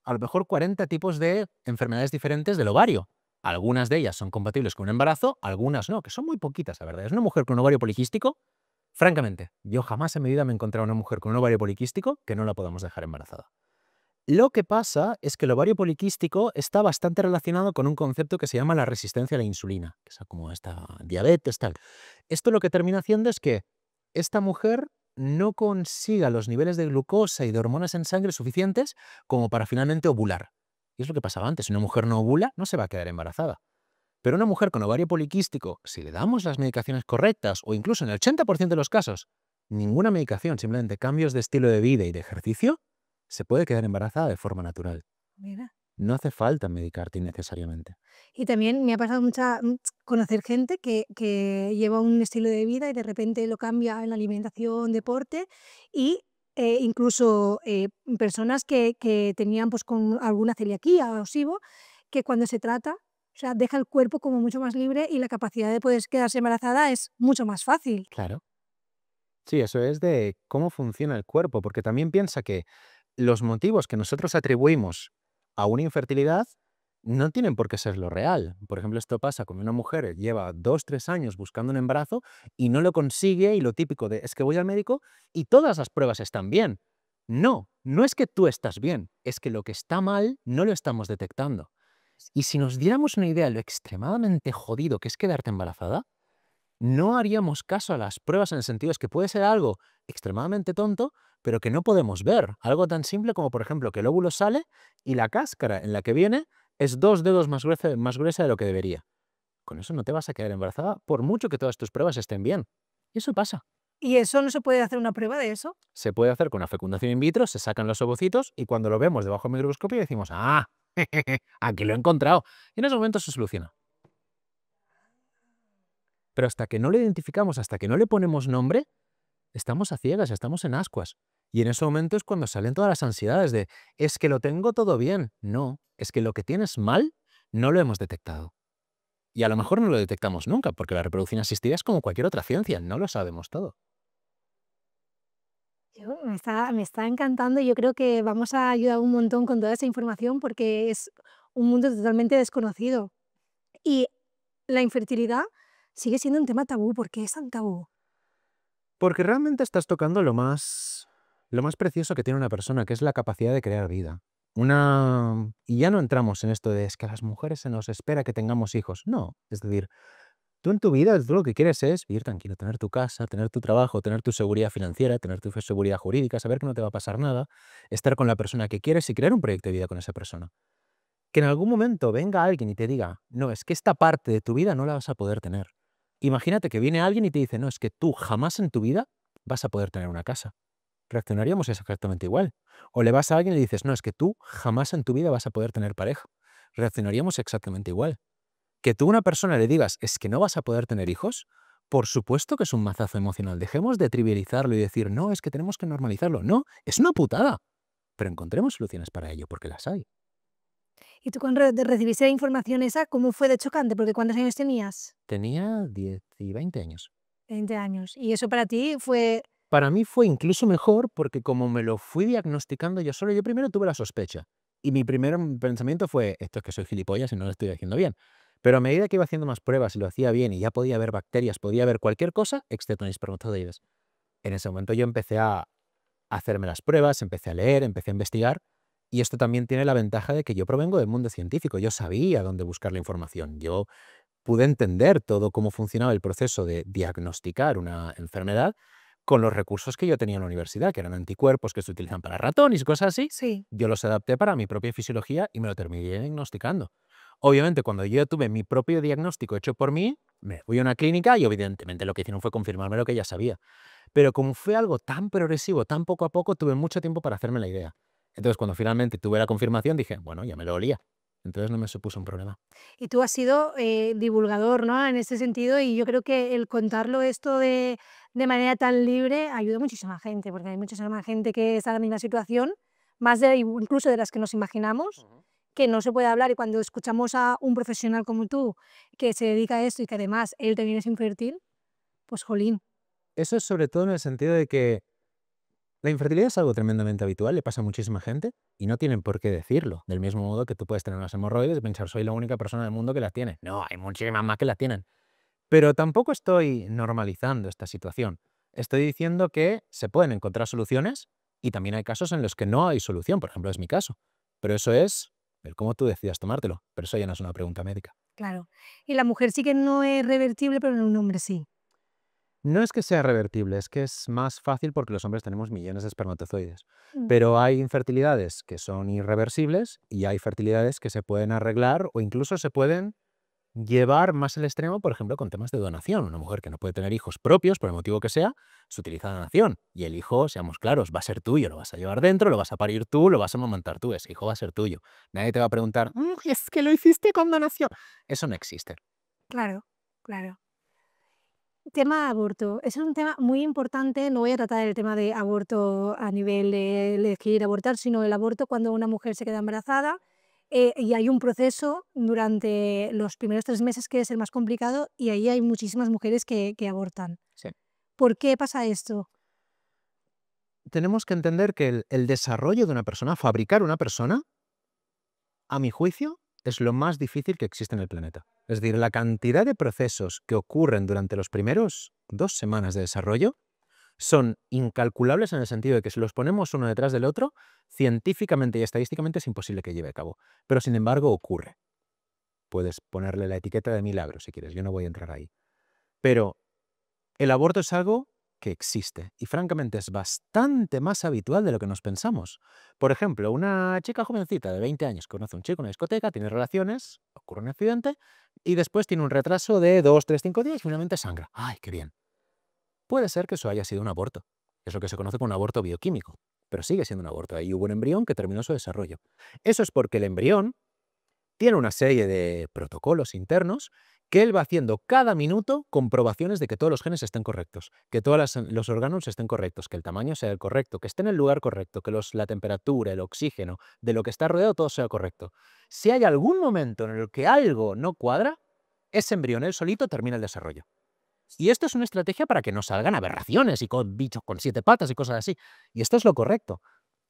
lo mejor 40 tipos de enfermedades diferentes del ovario. Algunas de ellas son compatibles con un embarazo, algunas no, que son muy poquitas, la verdad. Es una mujer con un ovario poliquístico. Francamente, yo jamás en mi vida me he encontrado una mujer con un ovario poliquístico que no la podamos dejar embarazada. Lo que pasa es que el ovario poliquístico está bastante relacionado con un concepto que se llama la resistencia a la insulina, que es como esta diabetes, tal. Esto lo que termina haciendo es que esta mujer no consiga los niveles de glucosa y de hormonas en sangre suficientes como para finalmente ovular. Y es lo que pasaba antes, si una mujer no ovula, no se va a quedar embarazada. Pero una mujer con ovario poliquístico, si le damos las medicaciones correctas, o incluso en el 80% de los casos, ninguna medicación, simplemente cambios de estilo de vida y de ejercicio, se puede quedar embarazada de forma natural. Mira. No hace falta medicarte innecesariamente. Y también me ha pasado conocer gente que lleva un estilo de vida y de repente lo cambia en la alimentación, deporte y incluso personas que tenían pues con alguna celiaquía o SIBO, que cuando se trata, o sea, deja el cuerpo como mucho más libre y la capacidad de poder quedarse embarazada es mucho más fácil. Claro. Sí, eso es de cómo funciona el cuerpo, porque también piensa que los motivos que nosotros atribuimos a una infertilidad no tienen por qué ser lo real. Por ejemplo, esto pasa cuando una mujer lleva 2, 3 años buscando un embarazo y no lo consigue y lo típico de es que voy al médico y todas las pruebas están bien. No, no es que tú estás bien, es que lo que está mal no lo estamos detectando. Y si nos diéramos una idea de lo extremadamente jodido que es quedarte embarazada, no haríamos caso a las pruebas en el sentido es que puede ser algo extremadamente tonto, pero que no podemos ver. Algo tan simple como, por ejemplo, que el óvulo sale y la cáscara en la que viene es 2 dedos más gruesa de lo que debería. Con eso no te vas a quedar embarazada por mucho que todas tus pruebas estén bien. Y eso pasa. ¿Y eso no se puede hacer una prueba de eso? Se puede hacer con una fecundación in vitro, se sacan los ovocitos y cuando lo vemos debajo del microscopio decimos, ¡ah! Aquí lo he encontrado. Y en ese momento se soluciona. Pero hasta que no lo identificamos, hasta que no le ponemos nombre, estamos a ciegas, estamos en ascuas. Y en ese momento es cuando salen todas las ansiedades de, es que lo tengo todo bien. No, es que lo que tienes mal no lo hemos detectado. Y a lo mejor no lo detectamos nunca, porque la reproducción asistida es como cualquier otra ciencia, no lo sabemos todo. Me está encantando y yo creo que vamos a ayudar un montón con toda esa información porque es un mundo totalmente desconocido. Y la infertilidad sigue siendo un tema tabú. ¿Por qué es tan tabú? Porque realmente estás tocando lo más precioso que tiene una persona, que es la capacidad de crear vida. Y ya no entramos en esto de es que a las mujeres se nos espera que tengamos hijos. No, es decir, tú en tu vida tú lo que quieres es vivir tranquilo, tener tu casa, tener tu trabajo, tener tu seguridad financiera, tener tu seguridad jurídica, saber que no te va a pasar nada, estar con la persona que quieres y crear un proyecto de vida con esa persona. Que en algún momento venga alguien y te diga, no, es que esta parte de tu vida no la vas a poder tener. Imagínate que viene alguien y te dice, no, es que tú jamás en tu vida vas a poder tener una casa. Reaccionaríamos exactamente igual. O le vas a alguien y le dices, no, es que tú jamás en tu vida vas a poder tener pareja. Reaccionaríamos exactamente igual. Que tú a una persona le digas, es que no vas a poder tener hijos, por supuesto que es un mazazo emocional. Dejemos de trivializarlo y decir, no, es que tenemos que normalizarlo. No, es una putada. Pero encontremos soluciones para ello, porque las hay. Y tú cuando recibiste la información esa, ¿cómo fue de chocante? Porque ¿cuántos años tenías? Tenía 10 y 20 años. 20 años. Y eso para ti fue... Para mí fue incluso mejor porque como me lo fui diagnosticando yo solo, yo primero tuve la sospecha. Y mi primer pensamiento fue, esto es que soy gilipollas y no lo estoy haciendo bien. Pero a medida que iba haciendo más pruebas y lo hacía bien y ya podía ver bacterias, podía ver cualquier cosa, excepto en espermatozoides. En ese momento yo empecé a hacerme las pruebas, empecé a leer, empecé a investigar Y esto también tiene la ventaja de que yo provengo del mundo científico, yo sabía dónde buscar la información, yo pude entender todo cómo funcionaba el proceso de diagnosticar una enfermedad con los recursos que yo tenía en la universidad, que eran anticuerpos que se utilizan para ratones y cosas así. Sí. Yo los adapté para mi propia fisiología y me lo terminé diagnosticando. Obviamente, cuando yo tuve mi propio diagnóstico hecho por mí, me fui a una clínica y evidentemente lo que hicieron fue confirmarme lo que ya sabía. Pero como fue algo tan progresivo, tan poco a poco, tuve mucho tiempo para hacerme la idea. Entonces, cuando finalmente tuve la confirmación, dije, bueno, ya me lo olía. Entonces no me supuso un problema. Y tú has sido divulgador, ¿no? En ese sentido, y yo creo que el contarlo esto de manera tan libre ayuda a muchísima gente, porque hay muchísima gente que está en la misma situación, más incluso de las que nos imaginamos, que no se puede hablar. Y cuando escuchamos a un profesional como tú, que se dedica a esto y que además él también es infértil, pues jolín. Eso es sobre todo en el sentido de que la infertilidad es algo tremendamente habitual, le pasa a muchísima gente y no tienen por qué decirlo. Del mismo modo que tú puedes tener unas hemorroides y pensar, soy la única persona del mundo que las tiene. No, hay muchísimas más que las tienen. Pero tampoco estoy normalizando esta situación. Estoy diciendo que se pueden encontrar soluciones y también hay casos en los que no hay solución. Por ejemplo, es mi caso. Pero eso es el cómo tú decidas tomártelo. Pero eso ya no es una pregunta médica. Claro. Y la mujer sí que no es revertible, pero en un hombre sí. No es que sea revertible, es que es más fácil porque los hombres tenemos millones de espermatozoides. Mm. Pero hay infertilidades que son irreversibles y hay fertilidades que se pueden arreglar o incluso se pueden llevar más al extremo, por ejemplo, con temas de donación. Una mujer que no puede tener hijos propios, por el motivo que sea, se utiliza donación. Y el hijo, seamos claros, va a ser tuyo, lo vas a llevar dentro, lo vas a parir tú, lo vas a amamantar tú, ese hijo va a ser tuyo. Nadie te va a preguntar, es que lo hiciste con donación. Eso no existe. Claro, claro. Tema aborto. Ese es un tema muy importante. No voy a tratar el tema de aborto a nivel de elegir abortar, sino el aborto cuando una mujer se queda embarazada y hay un proceso durante los primeros 3 meses que es el más complicado y ahí hay muchísimas mujeres que abortan. Sí. ¿Por qué pasa esto? Tenemos que entender que el desarrollo de una persona, fabricar una persona, a mi juicio, es lo más difícil que existe en el planeta. Es decir, la cantidad de procesos que ocurren durante los primeros 2 semanas de desarrollo son incalculables en el sentido de que si los ponemos uno detrás del otro, científicamente y estadísticamente es imposible que lleve a cabo. Pero sin embargo ocurre. Puedes ponerle la etiqueta de milagro si quieres, yo no voy a entrar ahí. Pero el aborto es algo que existe y francamente es bastante más habitual de lo que nos pensamos. Por ejemplo, una chica jovencita de 20 años conoce a un chico en una discoteca, tiene relaciones, ocurre un accidente y después tiene un retraso de 2, 3, 5 días y finalmente sangra. ¡Ay, qué bien! Puede ser que eso haya sido un aborto. Es lo que se conoce como un aborto bioquímico, pero sigue siendo un aborto. Ahí hubo un embrión que terminó su desarrollo. Eso es porque el embrión tiene una serie de protocolos internos que él va haciendo cada minuto comprobaciones de que todos los genes estén correctos, que todos los órganos estén correctos, que el tamaño sea el correcto, que esté en el lugar correcto, que la temperatura, el oxígeno, de lo que está rodeado, todo sea correcto. Si hay algún momento en el que algo no cuadra, ese embrión él solito termina el desarrollo. Y esto es una estrategia para que no salgan aberraciones y con bichos con 7 patas y cosas así. Y esto es lo correcto.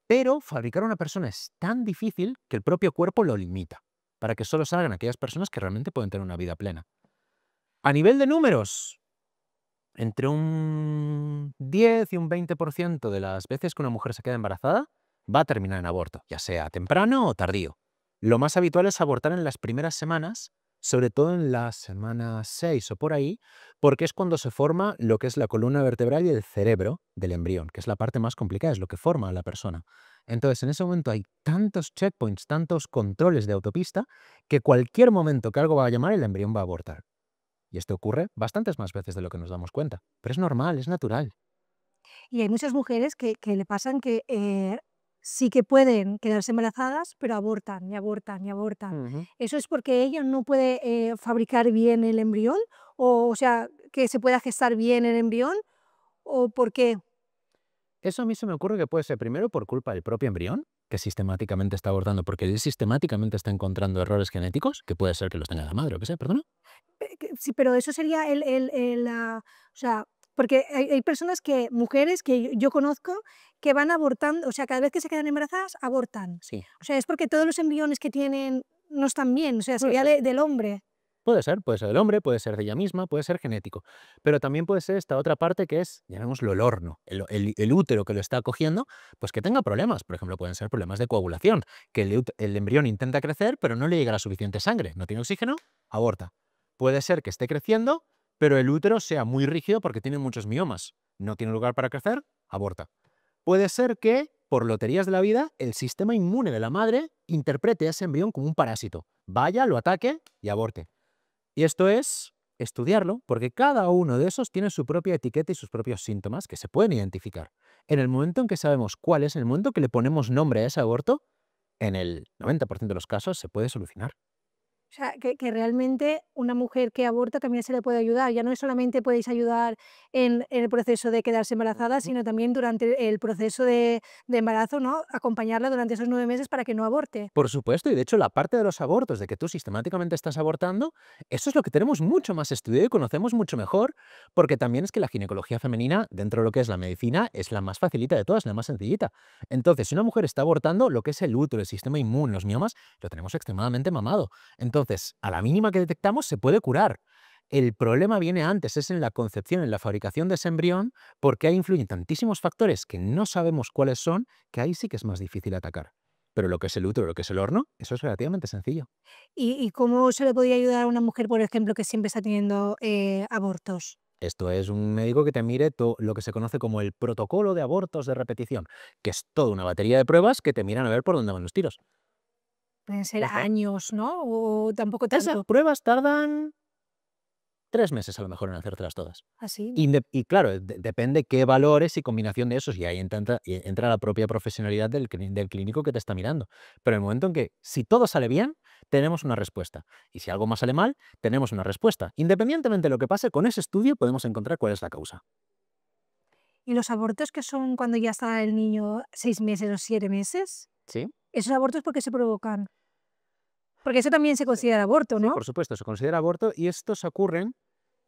Pero fabricar una persona es tan difícil que el propio cuerpo lo limita, para que solo salgan aquellas personas que realmente pueden tener una vida plena. A nivel de números, entre un 10 y un 20% de las veces que una mujer se queda embarazada va a terminar en aborto, ya sea temprano o tardío. Lo más habitual es abortar en las primeras semanas, sobre todo en la semana 6 o por ahí, porque es cuando se forma lo que es la columna vertebral y el cerebro del embrión, que es la parte más complicada, es lo que forma a la persona. Entonces, en ese momento hay tantos checkpoints, tantos controles de autopista, que cualquier momento que algo va a llamar, el embrión va a abortar. Y esto ocurre bastantes más veces de lo que nos damos cuenta. Pero es normal, es natural. Y hay muchas mujeres que le pasan que sí que pueden quedarse embarazadas, pero abortan y abortan y abortan. ¿Eso es porque ella no puede fabricar bien el embrión? O sea, que se pueda gestar bien el embrión, ¿o por qué? Eso a mí se me ocurre que puede ser primero por culpa del propio embrión, que sistemáticamente está abortando porque él sistemáticamente está encontrando errores genéticos, que puede ser que los tenga la madre o que sea, perdona. Sí, pero eso sería o sea, porque hay personas mujeres que yo conozco que van abortando, o sea, cada vez que se quedan embarazadas, abortan. Sí. O sea, es porque todos los embriones que tienen no están bien, o sea, Puede sería ser. del hombre. Puede ser del hombre, puede ser de ella misma, puede ser genético. Pero también puede ser esta otra parte que es, llamémoslo el horno, el útero que lo está acogiendo, pues que tenga problemas. Por ejemplo, pueden ser problemas de coagulación, que el embrión intenta crecer, pero no le llega la suficiente sangre, no tiene oxígeno, aborta. Puede ser que esté creciendo, pero el útero sea muy rígido porque tiene muchos miomas. No tiene lugar para crecer, aborta. Puede ser que, por loterías de la vida, el sistema inmune de la madre interprete a ese embrión como un parásito. Vaya, lo ataque y aborte. Y esto es estudiarlo, porque cada uno de esos tiene su propia etiqueta y sus propios síntomas que se pueden identificar. En el momento en que sabemos cuál es, en el momento que le ponemos nombre a ese aborto, en el 90% de los casos se puede solucionar. O sea, que realmente una mujer que aborta también se le puede ayudar. Ya no es solamente podéis ayudar en el proceso de quedarse embarazada, sino también durante el proceso de embarazo, ¿no? Acompañarla durante esos 9 meses para que no aborte. Por supuesto, y de hecho la parte de los abortos, de que tú sistemáticamente estás abortando, eso es lo que tenemos mucho más estudiado y conocemos mucho mejor, porque también es que la ginecología femenina, dentro de lo que es la medicina, es la más facilita de todas, la más sencillita. Entonces, si una mujer está abortando, lo que es el útero, el sistema inmune, los miomas, lo tenemos extremadamente mamado. Entonces, a la mínima que detectamos, se puede curar. El problema viene antes, es en la concepción, en la fabricación de ese embrión, porque ahí influyen tantísimos factores que no sabemos cuáles son, que ahí sí que es más difícil atacar. Pero lo que es el útero, lo que es el horno, eso es relativamente sencillo. ¿Y cómo se le podría ayudar a una mujer, por ejemplo, que siempre está teniendo abortos? Esto es un médico que te mire lo que se conoce como el protocolo de abortos de repetición, que es toda una batería de pruebas que te miran a ver por dónde van los tiros. Pueden ser Ajá. años, ¿no? O tampoco Esas tanto. pruebas tardan 3 meses a lo mejor en hacértelas todas. Así. Y claro, depende qué valores y combinación de esos, y ahí entra la propia profesionalidad del clínico que te está mirando. Pero en el momento en que, si todo sale bien, tenemos una respuesta. Y si algo más sale mal, tenemos una respuesta. Independientemente de lo que pase, con ese estudio podemos encontrar cuál es la causa. ¿Y los abortos que son cuando ya está el niño 6 meses o 7 meses? ¿Sí? ¿Esos abortos por qué se provocan? Porque eso también se considera aborto, Sí, ¿no? por supuesto, se considera aborto y estos ocurren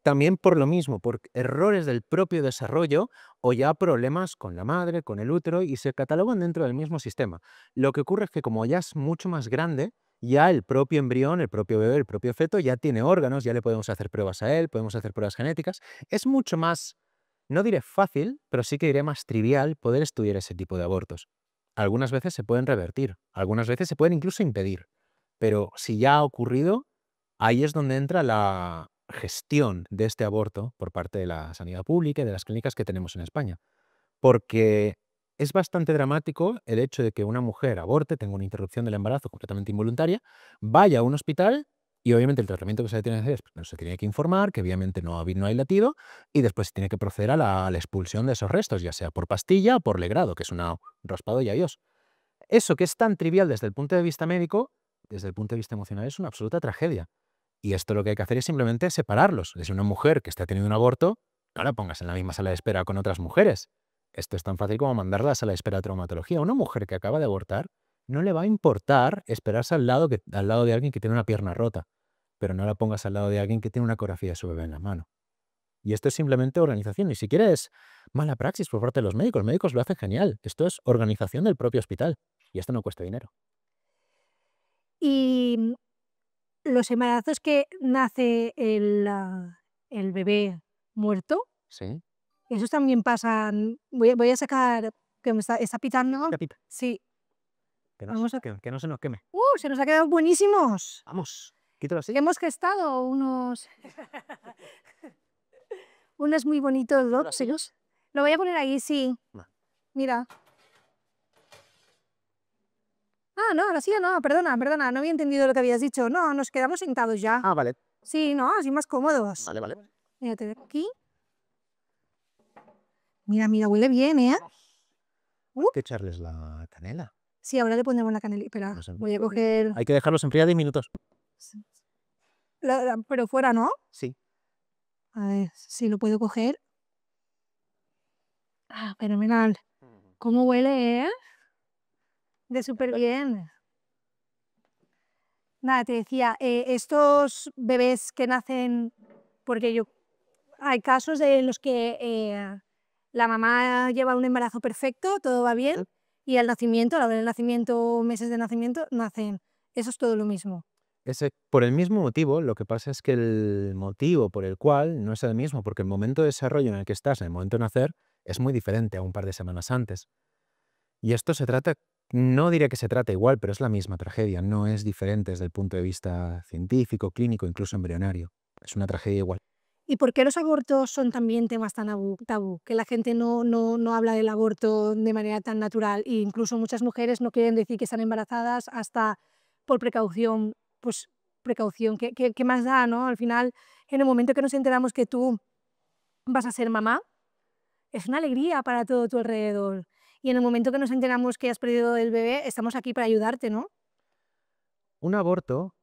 también por lo mismo, por errores del propio desarrollo o ya problemas con la madre, con el útero y se catalogan dentro del mismo sistema. Lo que ocurre es que como ya es mucho más grande, ya el propio embrión, el propio bebé, el propio feto ya tiene órganos, ya le podemos hacer pruebas a él, podemos hacer pruebas genéticas. Es mucho más, no diré fácil, pero sí que diré más trivial poder estudiar ese tipo de abortos. Algunas veces se pueden revertir, algunas veces se pueden incluso impedir, pero si ya ha ocurrido, ahí es donde entra la gestión de este aborto por parte de la sanidad pública y de las clínicas que tenemos en España. Porque es bastante dramático el hecho de que una mujer aborte, tenga una interrupción del embarazo completamente involuntaria, vaya a un hospital y obviamente el tratamiento que se le tiene que hacer es, primero se tiene que informar que obviamente no hay latido y después se tiene que proceder a la expulsión de esos restos, ya sea por pastilla o por legrado, que es un raspado y adiós. Eso que es tan trivial desde el punto de vista médico, desde el punto de vista emocional es una absoluta tragedia. Y esto lo que hay que hacer es simplemente separarlos. Si una mujer que está teniendo un aborto, no la pongas en la misma sala de espera con otras mujeres. Esto es tan fácil como mandarla a la sala de espera de traumatología. Una mujer que acaba de abortar no le va a importar esperarse al lado de alguien que tiene una pierna rota, pero no la pongas al lado de alguien que tiene una ecografía de su bebé en la mano. Y esto es simplemente organización. Ni siquiera es mala praxis por parte de los médicos. Los médicos lo hacen genial. Esto es organización del propio hospital. Y esto no cuesta dinero. Y los embarazos que nace el bebé muerto, Sí. esos también pasan. Voy a sacar, que me está pitando. Capita. Sí. Que Vamos a... que no se nos queme. Se nos ha quedado buenísimos. Vamos. Quítalo así. Hemos gestado unos muy bonitos lópsidos. Lo voy a poner ahí, sí. Va. Mira. No, ahora sí o no, perdona, no había entendido lo que habías dicho. No, nos quedamos sentados ya. Vale. Sí, no, así más cómodos. Vale. Mira, te dejo aquí. Mira, huele bien, ¿eh? Hay que echarles la canela. Sí, ahora le pondremos la canela. Espera, No sé. voy a coger... Hay que dejarlos enfriar 10 minutos. Pero fuera, ¿no? Sí. A ver, si lo puedo coger. Fenomenal. ¿Cómo huele, eh? De súper bien. Nada, te decía, estos bebés que nacen, porque hay casos en los que la mamá lleva un embarazo perfecto, todo va bien, y al nacimiento, a la hora del nacimiento, meses de nacimiento, nacen. Eso es todo lo mismo. Por el mismo motivo, lo que pasa es que el motivo por el cual no es el mismo, porque el momento de desarrollo en el que estás, en el momento de nacer, es muy diferente a un par de semanas antes. Y esto se trata, no diré que se trata igual, pero es la misma tragedia, no es diferente desde el punto de vista científico, clínico, incluso embrionario. Es una tragedia igual. ¿Y por qué los abortos son también temas tan tabú? Que la gente no habla del aborto de manera tan natural e incluso muchas mujeres no quieren decir que están embarazadas hasta por precaución, pues precaución, ¿qué más da, no? Al final, en el momento que nos enteramos que tú vas a ser mamá, es una alegría para todo tu alrededor. Y en el momento que nos enteramos que has perdido el bebé, estamos aquí para ayudarte, ¿no? Un aborto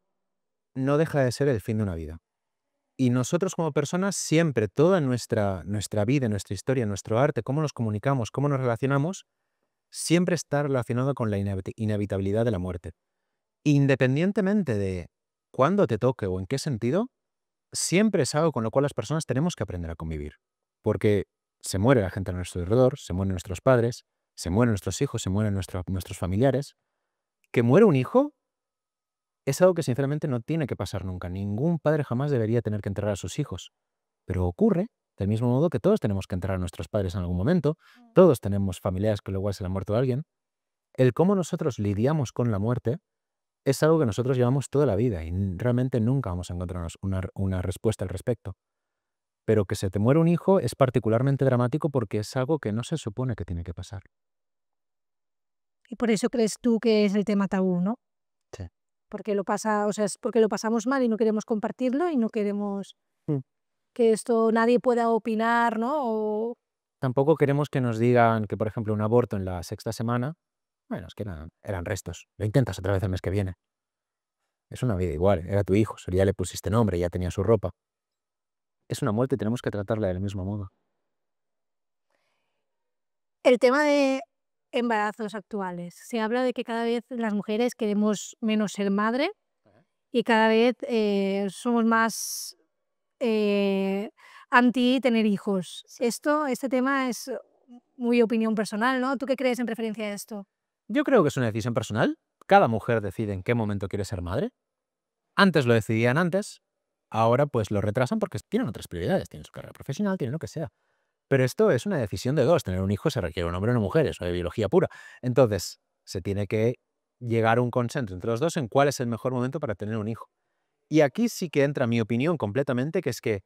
no deja de ser el fin de una vida. Y nosotros como personas siempre, toda nuestra vida, nuestra historia, nuestro arte, cómo nos comunicamos, cómo nos relacionamos, siempre está relacionado con la inevitabilidad de la muerte. Independientemente de cuándo te toque o en qué sentido, siempre es algo con lo cual las personas tenemos que aprender a convivir. Porque se muere la gente a nuestro alrededor, se mueren nuestros padres, se mueren nuestros hijos, se mueren nuestros familiares. Que muere un hijo es algo que sinceramente no tiene que pasar nunca. Ningún padre jamás debería tener que enterrar a sus hijos. Pero ocurre del mismo modo que todos tenemos que enterrar a nuestros padres en algún momento, todos tenemos familiares que luego se le ha muerto a alguien. El cómo nosotros lidiamos con la muerte es algo que nosotros llevamos toda la vida y realmente nunca vamos a encontrarnos una respuesta al respecto. Pero que se te muere un hijo es particularmente dramático porque es algo que no se supone que tiene que pasar. Y por eso crees tú que es el tema tabú, ¿no? Sí. Porque es porque lo pasamos mal y no queremos compartirlo y no queremos Mm. que esto nadie pueda opinar, ¿no? Tampoco queremos que nos digan que, por ejemplo, un aborto en la 6ª semana, bueno, es que eran restos. Lo intentas otra vez el mes que viene. Es una vida igual, era tu hijo, ya le pusiste nombre, ya tenía su ropa. Es una muerte y tenemos que tratarla del mismo modo. El tema de embarazos actuales. Se habla de que cada vez las mujeres queremos menos ser madre y cada vez somos más anti tener hijos. Este tema es muy opinión personal, ¿no? ¿Tú qué crees en preferencia de esto? Yo creo que es una decisión personal. Cada mujer decide en qué momento quiere ser madre. Antes lo decidían antes, ahora pues lo retrasan porque tienen otras prioridades, tienen su carrera profesional, tienen lo que sea. Pero esto es una decisión de dos. Tener un hijo se requiere un hombre o una mujer, eso de biología pura. Entonces, se tiene que llegar a un consenso entre los dos en cuál es el mejor momento para tener un hijo. Y aquí sí que entra mi opinión completamente, que es que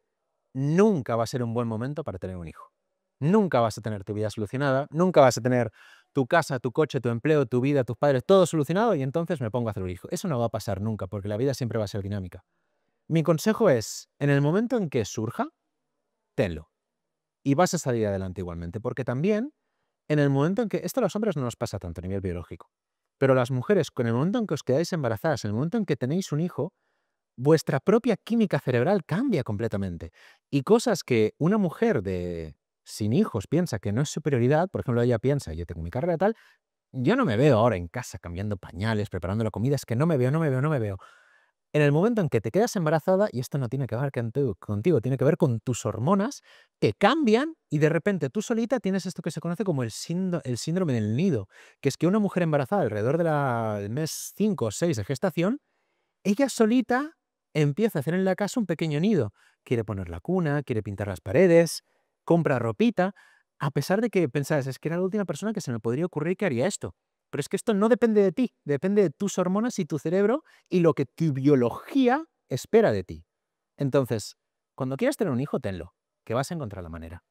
nunca va a ser un buen momento para tener un hijo. Nunca vas a tener tu vida solucionada, nunca vas a tener tu casa, tu coche, tu empleo, tu vida, tus padres, todo solucionado y entonces me pongo a hacer un hijo. Eso no va a pasar nunca porque la vida siempre va a ser dinámica. Mi consejo es, en el momento en que surja, tenlo. Y vas a salir adelante igualmente, porque también en el momento en que, esto a los hombres no nos pasa tanto a nivel biológico, pero las mujeres, en el momento en que os quedáis embarazadas, en el momento en que tenéis un hijo, vuestra propia química cerebral cambia completamente. Y cosas que una mujer sin hijos piensa que no es superioridad, por ejemplo, ella piensa, yo tengo mi carrera tal, yo no me veo ahora en casa cambiando pañales, preparando la comida, es que no me veo. En el momento en que te quedas embarazada, y esto no tiene que ver contigo, tiene que ver con tus hormonas, que cambian y de repente tú solita tienes esto que se conoce como el síndrome del nido, que es que una mujer embarazada alrededor del mes 5 o 6 de gestación, ella solita empieza a hacer en la casa un pequeño nido. Quiere poner la cuna, quiere pintar las paredes, compra ropita, a pesar de que pensás, es que era la última persona que se me podría ocurrir que haría esto. Pero es que esto no depende de ti, depende de tus hormonas y tu cerebro y lo que tu biología espera de ti. Entonces, cuando quieras tener un hijo, tenlo, que vas a encontrar la manera.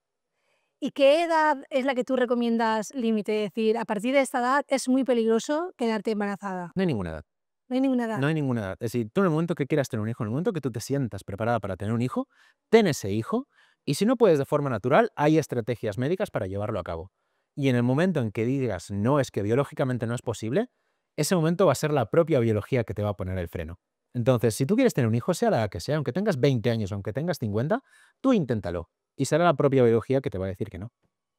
¿Y qué edad es la que tú recomiendas límite? Es decir, a partir de esta edad es muy peligroso quedarte embarazada. No hay ninguna edad. No hay ninguna edad. No hay ninguna edad. Es decir, tú en el momento que quieras tener un hijo, en el momento que tú te sientas preparada para tener un hijo, ten ese hijo y si no puedes de forma natural, hay estrategias médicas para llevarlo a cabo. Y en el momento en que digas, no, es que biológicamente no es posible, ese momento va a ser la propia biología que te va a poner el freno. Entonces, si tú quieres tener un hijo, sea la que sea, aunque tengas 20 años, aunque tengas 50, tú inténtalo. Y será la propia biología que te va a decir que no.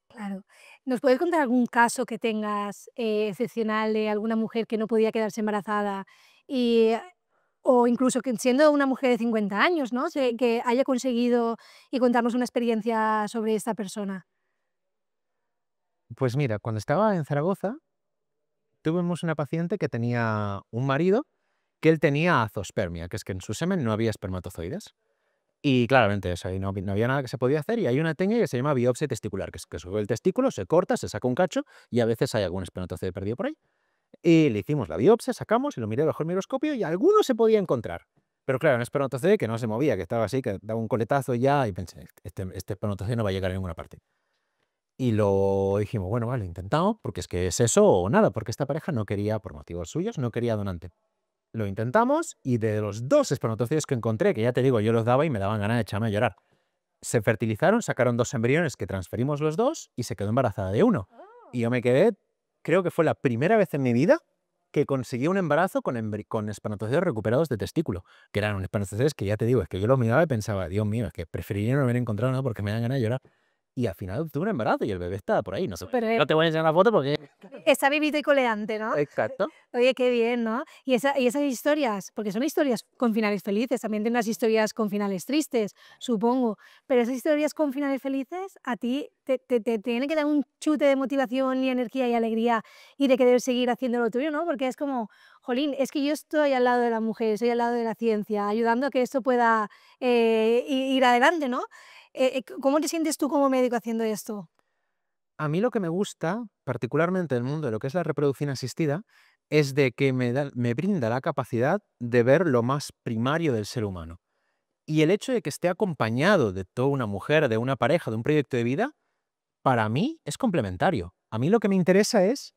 Claro. ¿Nos puedes contar algún caso que tengas excepcional de alguna mujer que no podía quedarse embarazada y, o incluso que siendo una mujer de 50 años, ¿no? Que haya conseguido y contarnos una experiencia sobre esta persona? Pues mira, cuando estaba en Zaragoza, tuvimos una paciente que tenía un marido que él tenía azospermia, que es que en su semen no había espermatozoides. Y claramente eso, ahí no había nada que se podía hacer y hay una técnica que se llama biopsia testicular, que es que se coge el testículo, se corta, se saca un cacho y a veces hay algún espermatozoide perdido por ahí. Y le hicimos la biopsia, sacamos y lo miré bajo el microscopio y alguno se podía encontrar. Pero claro, un espermatozoide que no se movía, que estaba así, que daba un coletazo ya y pensé, este espermatozoide no va a llegar a ninguna parte. Y lo dijimos, bueno, vale, intentamos, porque es que es eso o nada, porque esta pareja no quería, por motivos suyos, no quería donante. Lo intentamos y de los 2 espermatozoides que encontré, que ya te digo, yo los daba y me daban ganas de echarme a llorar, se fertilizaron, sacaron 2 embriones que transferimos los 2 y se quedó embarazada de uno. Y yo me quedé, creo que fue la primera vez en mi vida que conseguí un embarazo con espermatozoides recuperados de testículo, que eran espermatozoides que ya te digo, es que yo los miraba y pensaba, Dios mío, es que preferiría no haber encontrado nada porque me dan ganas de llorar. Y al final tuve un embarazo y el bebé está por ahí. No te voy a enseñar la foto porque... Está vivito y coleante, ¿no? Exacto. Oye, qué bien, ¿no? Y esas historias, porque son historias con finales felices, también tienen unas historias con finales tristes, supongo, pero esas historias con finales felices a ti te tienen que dar un chute de motivación y energía y alegría y de querer seguir haciendo lo tuyo, ¿no? Porque es como, jolín, es que yo estoy al lado de la mujer, estoy al lado de la ciencia, ayudando a que esto pueda ir adelante, ¿no? ¿Cómo te sientes tú como médico haciendo esto? A mí lo que me gusta, particularmente en el mundo de lo que es la reproducción asistida, es de que me brinda la capacidad de ver lo más primario del ser humano. Y el hecho de que esté acompañado de toda una mujer, de una pareja, de un proyecto de vida, para mí es complementario. A mí lo que me interesa es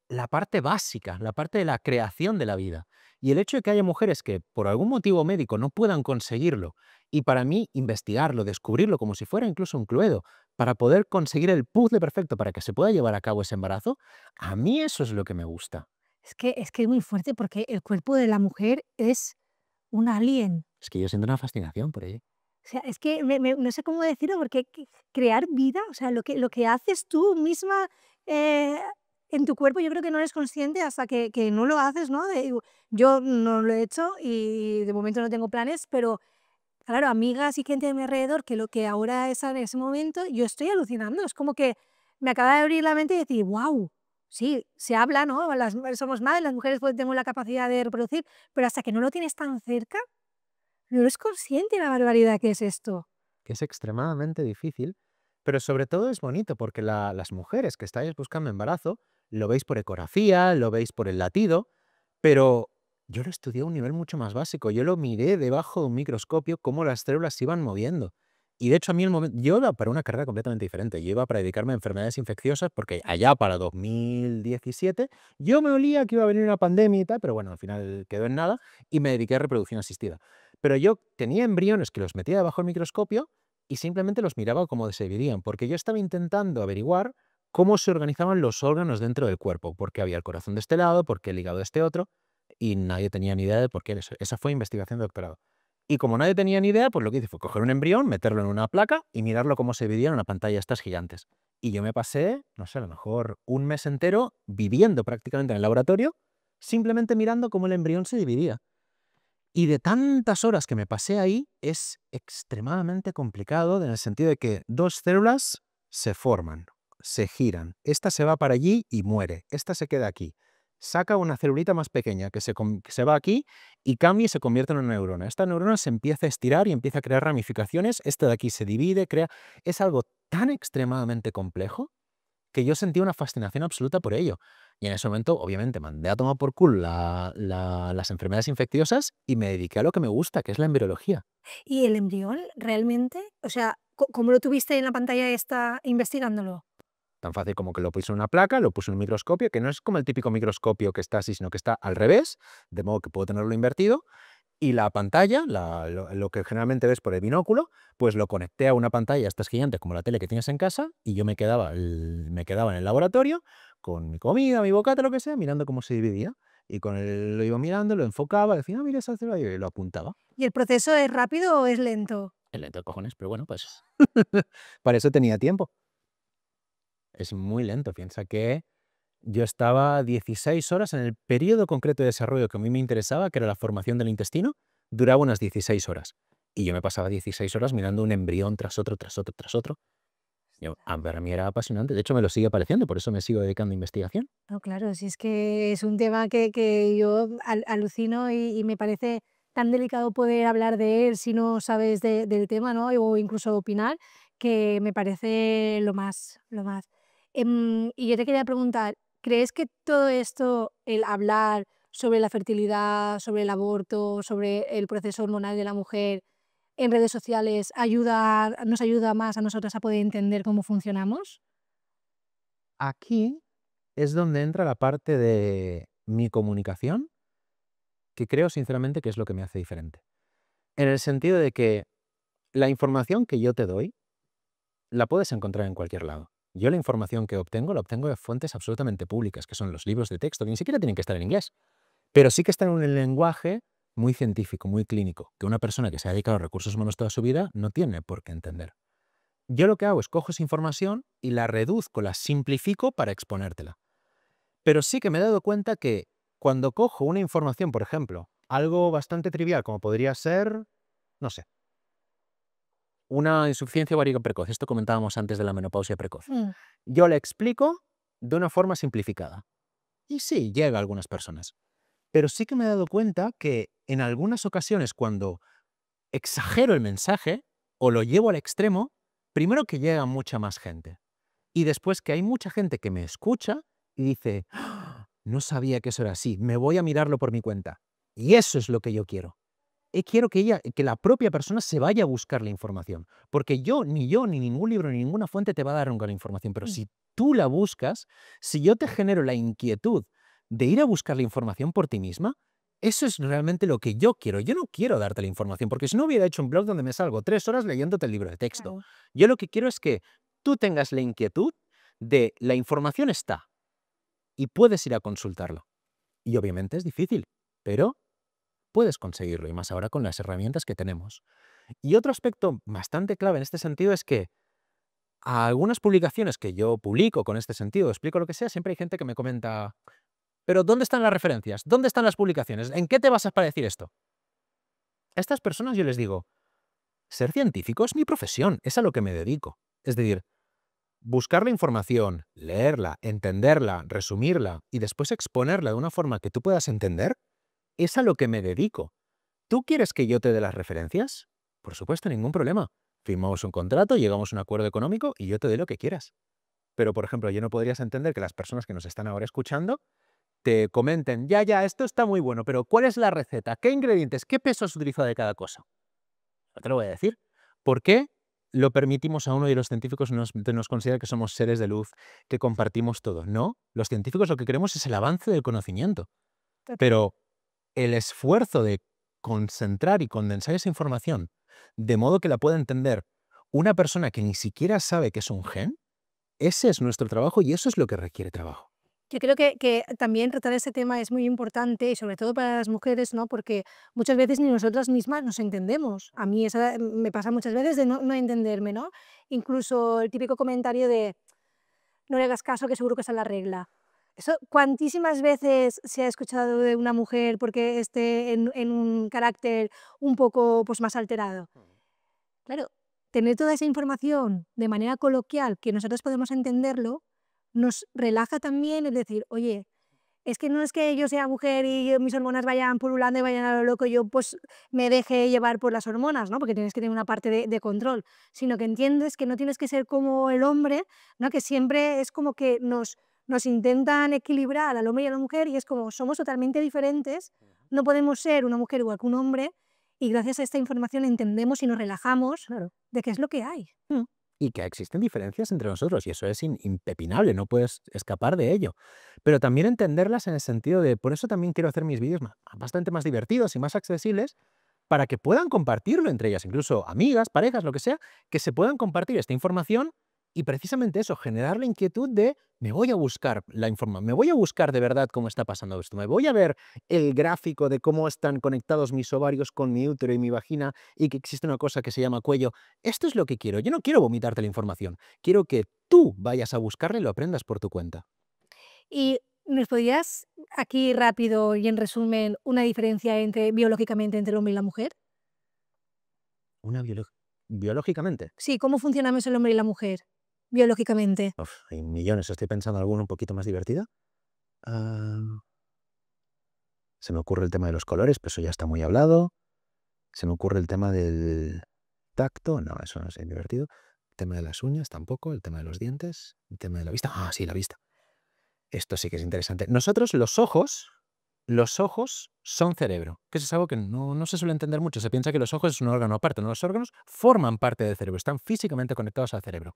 la parte básica, la parte de la creación de la vida. Y el hecho de que haya mujeres que por algún motivo médico no puedan conseguirlo, y para mí investigarlo, descubrirlo como si fuera incluso un cluedo, para poder conseguir el puzzle perfecto para que se pueda llevar a cabo ese embarazo, a mí eso es lo que me gusta. Es que es muy fuerte porque el cuerpo de la mujer es un alien. Es que yo siento una fascinación por ello. O sea, es que no sé cómo decirlo, porque crear vida, o sea, lo que haces tú misma eh, en tu cuerpo, yo creo que no eres consciente hasta que no lo haces, ¿no? Yo no lo he hecho y de momento no tengo planes, pero claro, amigas y gente de mi alrededor que lo que ahora es en ese momento, yo estoy alucinando. Es como que me acaba de abrir la mente y decir, wow, sí, se habla, ¿no? Somos madres, las mujeres pues, tenemos la capacidad de reproducir, pero hasta que no lo tienes tan cerca, no eres consciente de la barbaridad que es esto. Que es extremadamente difícil, pero sobre todo es bonito porque las mujeres que estáis buscando embarazo lo veis por ecografía, lo veis por el latido, pero yo lo estudié a un nivel mucho más básico. Yo lo miré debajo de un microscopio cómo las células se iban moviendo. Y de hecho a mí yo iba para una carrera completamente diferente. Yo iba para dedicarme a enfermedades infecciosas porque allá para 2017 yo me olía que iba a venir una pandemia y tal, pero bueno, al final quedó en nada y me dediqué a reproducción asistida. Pero yo tenía embriones que los metía debajo del microscopio y simplemente los miraba cómo se dividían, porque yo estaba intentando averiguar cómo se organizaban los órganos dentro del cuerpo, por qué había el corazón de este lado, por qué el hígado de este otro, y nadie tenía ni idea de por qué era eso. Esa fue investigación de doctorado. Y como nadie tenía ni idea, pues lo que hice fue coger un embrión, meterlo en una placa y mirarlo cómo se dividía en una pantalla de estas gigantes. Y yo me pasé, no sé, a lo mejor un mes entero viviendo prácticamente en el laboratorio, simplemente mirando cómo el embrión se dividía. Y de tantas horas que me pasé ahí, es extremadamente complicado en el sentido de que 2 células se forman, se giran. Esta se va para allí y muere. Esta se queda aquí. Saca una celulita más pequeña que se va aquí y cambia y se convierte en una neurona. Esta neurona se empieza a estirar y empieza a crear ramificaciones. Esta de aquí se divide, crea... Es algo tan extremadamente complejo que yo sentía una fascinación absoluta por ello. Y en ese momento, obviamente, mandé a tomar por culo las enfermedades infecciosas y me dediqué a lo que me gusta, que es la embriología. ¿Y el embrión realmente? O sea, ¿cómo lo tuviste en la pantalla esta investigándolo? Tan fácil como que lo puse en una placa, lo puse en un microscopio, que no es como el típico microscopio que está así, sino que está al revés, de modo que puedo tenerlo invertido. Y la pantalla, lo que generalmente ves por el binóculo, pues lo conecté a una pantalla, estas gigantes como la tele que tienes en casa, y yo me quedaba en el laboratorio con mi comida, mi bocata, lo que sea, mirando cómo se dividía. Y lo iba mirando, lo enfocaba, decía, ah, mira esa célula, y lo apuntaba. ¿Y el proceso es rápido o es lento? Es lento de cojones, pero bueno, pues para eso tenía tiempo. Es muy lento, piensa que yo estaba 16 horas en el periodo concreto de desarrollo que a mí me interesaba, que era la formación del intestino, duraba unas 16 horas. Y yo me pasaba 16 horas mirando un embrión tras otro, tras otro, tras otro. Para mí era apasionante, de hecho me lo sigue pareciendo, por eso me sigo dedicando a investigación. No, claro, si es que es un tema que yo alucino y me parece tan delicado poder hablar de él si no sabes del tema, ¿no? O incluso opinar, que me parece lo más, lo más. Y yo te quería preguntar, ¿crees que todo esto, el hablar sobre la fertilidad, sobre el aborto, sobre el proceso hormonal de la mujer en redes sociales nos ayuda más a nosotras a poder entender cómo funcionamos? Aquí es donde entra la parte de mi comunicación, que creo sinceramente que es lo que me hace diferente. En el sentido de que la información que yo te doy la puedes encontrar en cualquier lado. Yo la información que obtengo la obtengo de fuentes absolutamente públicas, que son los libros de texto, que ni siquiera tienen que estar en inglés, pero sí que están en un lenguaje muy científico, muy clínico, que una persona que se ha dedicado a recursos humanos toda su vida no tiene por qué entender. Yo lo que hago es cojo esa información y la reduzco, la simplifico para exponértela. Pero sí que me he dado cuenta que cuando cojo una información, por ejemplo, algo bastante trivial como podría ser, no sé, una insuficiencia ovárica precoz, esto comentábamos antes de la menopausia precoz, Mm, yo la explico de una forma simplificada. Y sí, llega a algunas personas. Pero sí que me he dado cuenta que en algunas ocasiones cuando exagero el mensaje o lo llevo al extremo, primero que llega mucha más gente. Y después que hay mucha gente que me escucha y dice, "Ah, no sabía que eso era así, me voy a mirarlo por mi cuenta". Y eso es lo que yo quiero. Y quiero que la propia persona se vaya a buscar la información. Porque yo, ni ningún libro, ni ninguna fuente te va a dar nunca la información. Pero mm. si tú la buscas, si yo te genero la inquietud de ir a buscar la información por ti misma, eso es realmente lo que yo quiero. Yo no quiero darte la información, porque si no hubiera hecho un blog donde me salgo 3 horas leyéndote el libro de texto. Claro. Yo lo que quiero es que tú tengas la inquietud de la información está y puedes ir a consultarlo. Y obviamente es difícil, pero puedes conseguirlo, y más ahora con las herramientas que tenemos. Y otro aspecto bastante clave en este sentido es que a algunas publicaciones que yo publico con este sentido, explico lo que sea, siempre hay gente que me comenta, pero ¿dónde están las referencias? ¿Dónde están las publicaciones? ¿En qué te basas para decir esto? A estas personas yo les digo, ser científico es mi profesión, es a lo que me dedico. Es decir, buscar la información, leerla, entenderla, resumirla y después exponerla de una forma que tú puedas entender, es a lo que me dedico. ¿Tú quieres que yo te dé las referencias? Por supuesto, ningún problema. Firmamos un contrato, llegamos a un acuerdo económico y yo te doy lo que quieras. Pero, por ejemplo, yo no podrías entender que las personas que nos están ahora escuchando te comenten, ya, esto está muy bueno, pero ¿cuál es la receta? ¿Qué ingredientes? ¿Qué peso has utilizado de cada cosa? No te lo voy a decir. ¿Por qué lo permitimos a uno y los científicos nos consideran que somos seres de luz, que compartimos todo? No, los científicos lo que queremos es el avance del conocimiento. Pero el esfuerzo de concentrar y condensar esa información de modo que la pueda entender una persona que ni siquiera sabe que es un gen, ese es nuestro trabajo y eso es lo que requiere trabajo. Yo creo que también tratar ese tema es muy importante y sobre todo para las mujeres, ¿no? Porque muchas veces ni nosotras mismas nos entendemos. A mí me pasa muchas veces de no entenderme, ¿no? Incluso el típico comentario de no le hagas caso que seguro que esa es la regla. Eso, ¿cuantísimas veces se ha escuchado de una mujer porque esté en un carácter un poco pues, más alterado? Claro, tener toda esa información de manera coloquial que nosotros podemos entenderlo, nos relaja también el decir, oye, es que no es que yo sea mujer y mis hormonas vayan pululando y vayan a lo loco, yo pues me deje llevar por las hormonas, ¿no? Porque tienes que tener una parte de control, sino que entiendes que no tienes que ser como el hombre, ¿no? Que siempre es como que nos intentan equilibrar al hombre y a la mujer y es como somos totalmente diferentes, no podemos ser una mujer igual que un hombre y gracias a esta información entendemos y nos relajamos de qué es lo que hay. Y que existen diferencias entre nosotros y eso es impepinable, no puedes escapar de ello. Pero también entenderlas en el sentido de, por eso también quiero hacer mis vídeos bastante más divertidos y más accesibles para que puedan compartirlo entre ellas, incluso amigas, parejas, lo que sea, que se puedan compartir esta información y precisamente eso, generar la inquietud de me voy a buscar la información, me voy a buscar de verdad cómo está pasando esto, me voy a ver el gráfico de cómo están conectados mis ovarios con mi útero y mi vagina y que existe una cosa que se llama cuello. Esto es lo que quiero, yo no quiero vomitarte la información, quiero que tú vayas a buscarla y lo aprendas por tu cuenta. ¿Y nos podrías aquí rápido y en resumen una diferencia biológicamente entre el hombre y la mujer? Una biológicamente. Sí, ¿cómo funcionamos el hombre y la mujer? biológicamente? Uf, hay millones, estoy pensando en alguno un poquito más divertido. Ah, se me ocurre el tema de los colores, pero eso ya está muy hablado. Se me ocurre el tema del tacto, no, eso no es divertido. El tema de las uñas tampoco, el tema de los dientes, el tema de la vista. Ah, sí, la vista. Esto sí que es interesante. Nosotros, los ojos son cerebro, que eso es algo que no se suele entender mucho. Se piensa que los ojos es un órgano aparte, ¿no? Los órganos forman parte del cerebro, están físicamente conectados al cerebro.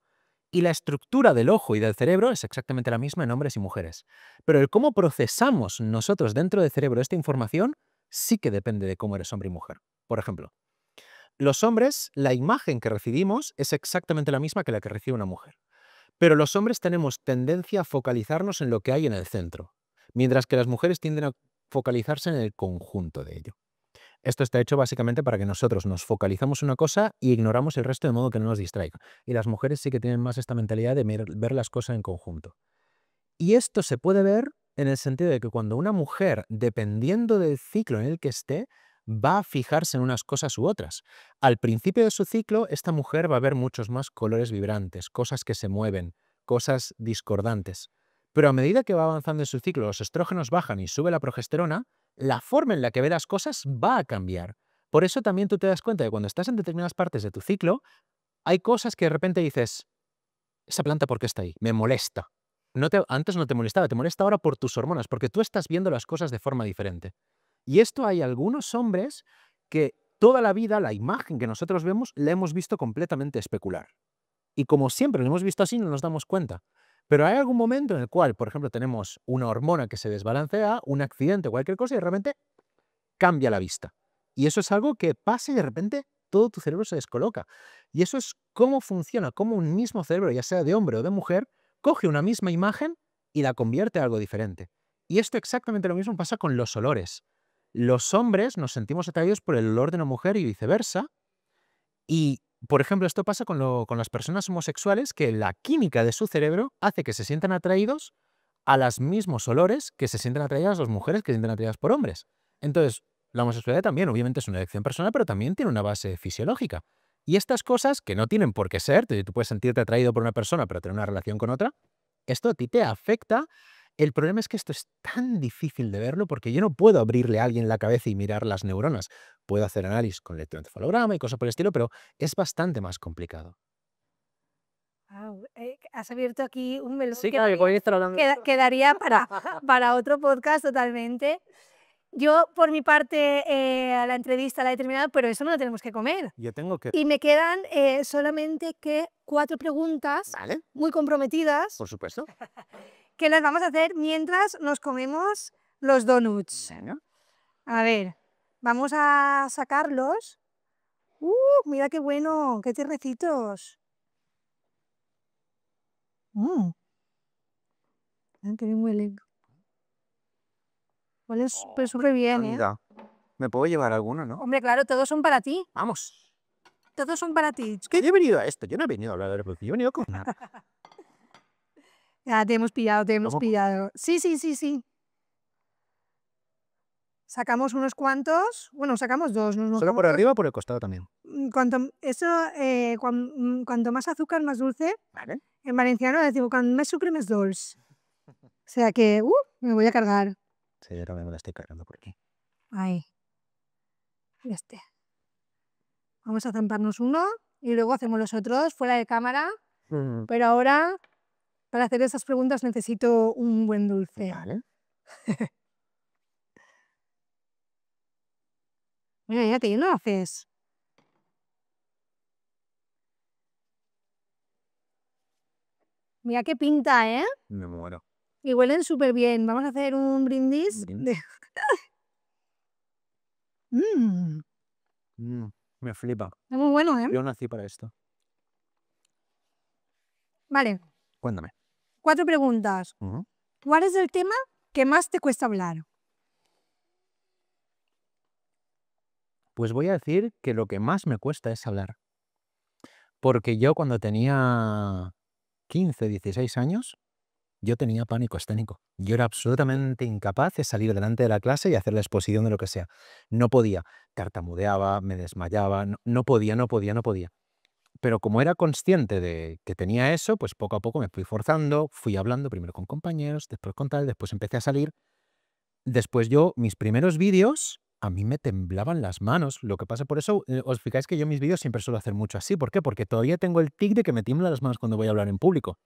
Y la estructura del ojo y del cerebro es exactamente la misma en hombres y mujeres. Pero el cómo procesamos nosotros dentro del cerebro esta información sí que depende de cómo eres hombre y mujer. Por ejemplo, los hombres, la imagen que recibimos es exactamente la misma que la que recibe una mujer. Pero los hombres tenemos tendencia a focalizarnos en lo que hay en el centro, mientras que las mujeres tienden a focalizarse en el conjunto de ello. Esto está hecho básicamente para que nosotros nos focalizamos en una cosa y ignoramos el resto de modo que no nos distraiga. Y las mujeres sí que tienen más esta mentalidad de ver las cosas en conjunto. Y esto se puede ver en el sentido de que cuando una mujer, dependiendo del ciclo en el que esté, va a fijarse en unas cosas u otras. Al principio de su ciclo, esta mujer va a ver muchos más colores vibrantes, cosas que se mueven, cosas discordantes. Pero a medida que va avanzando en su ciclo, los estrógenos bajan y sube la progesterona, la forma en la que ve las cosas va a cambiar. Por eso también tú te das cuenta de que cuando estás en determinadas partes de tu ciclo, hay cosas que de repente dices, esa planta, ¿por qué está ahí? Me molesta. Antes no te molestaba, te molesta ahora por tus hormonas, porque tú estás viendo las cosas de forma diferente. Y esto hay algunos hombres que toda la vida la imagen que nosotros vemos la hemos visto completamente especular. Y como siempre lo hemos visto así, no nos damos cuenta. Pero hay algún momento en el cual, por ejemplo, tenemos una hormona que se desbalancea, un accidente, cualquier cosa, y de repente cambia la vista. Y eso es algo que pasa y de repente todo tu cerebro se descoloca. Y eso es cómo funciona, cómo un mismo cerebro, ya sea de hombre o de mujer, coge una misma imagen y la convierte en algo diferente. Y esto exactamente lo mismo pasa con los olores. Los hombres nos sentimos atraídos por el olor de una mujer y viceversa. Y, por ejemplo, esto pasa con las personas homosexuales, que la química de su cerebro hace que se sientan atraídos a los mismos olores que se sienten atraídas las mujeres que se sienten atraídas por hombres. Entonces, la homosexualidad también, obviamente, es una elección personal, pero también tiene una base fisiológica. Y estas cosas, que no tienen por qué ser, tú puedes sentirte atraído por una persona, pero tener una relación con otra, esto a ti te afecta. El problema es que esto es tan difícil de verlo porque yo no puedo abrirle a alguien la cabeza y mirar las neuronas. Puedo hacer análisis con electroencefalograma y cosas por el estilo, pero es bastante más complicado. Guau, has abierto aquí un melón Sí, que claro, que podéis estar hablando. quedaría para otro podcast totalmente. Yo, por mi parte, la entrevista la he terminado, pero eso no lo tenemos que comer. Yo tengo que... Y me quedan solamente que 4 preguntas Vale, muy comprometidas por supuesto. que las vamos a hacer mientras nos comemos los donuts. Venga. A ver, vamos a sacarlos. Mira qué bueno, qué tiernecitos. Qué bien huelen. Huelen súper, súper bien, ¿eh? Anda. ¿Me puedo llevar alguno, no? Hombre, claro, todos son para ti. Vamos. Todos son para ti. Es que yo he venido a esto. Yo no he venido a hablar de reproducción. Yo he venido con una... Ya, te hemos pillado, te hemos ¿Cómo? pillado. Sí, sí, sí, sí. Sacamos unos cuantos. Bueno, sacamos 2. ¿Solo por arriba o por el costado también? Cuanto más azúcar, más dulce. Vale. En valenciano decimos, cuanto más sucre, más dulce. O sea que, me voy a cargar. Sí, yo también me la estoy cargando por aquí. Ahí. Este. Vamos a zamparnos uno y luego hacemos los otros fuera de cámara. Pero ahora, para hacer esas preguntas, necesito un buen dulce. Vale. Mira, ya que yo no lo haces. Mira qué pinta, ¿eh? Me muero. Y huelen súper bien. Vamos a hacer un brindis. ¿Brindis? Me flipa. Es muy bueno, ¿eh? Yo nací para esto. Vale, Cuéntame. 4 preguntas. ¿Cuál es el tema que más te cuesta hablar? Pues voy a decir que lo que más me cuesta es hablar. Porque yo cuando tenía 15, 16 años, yo tenía pánico escénico. Yo era absolutamente incapaz de salir delante de la clase y hacer la exposición de lo que sea. No podía. Tartamudeaba, me desmayaba, no podía. pero como era consciente de que tenía eso, pues poco a poco me fui forzando, fui hablando primero con compañeros, después con tal, después empecé a salir. Después mis primeros vídeos, a mí me temblaban las manos. Lo que pasa, por eso os fijáis que yo mis vídeos siempre suelo hacer mucho así. ¿Por qué? Porque todavía tengo el tic de que me tiemblan las manos cuando voy a hablar en público.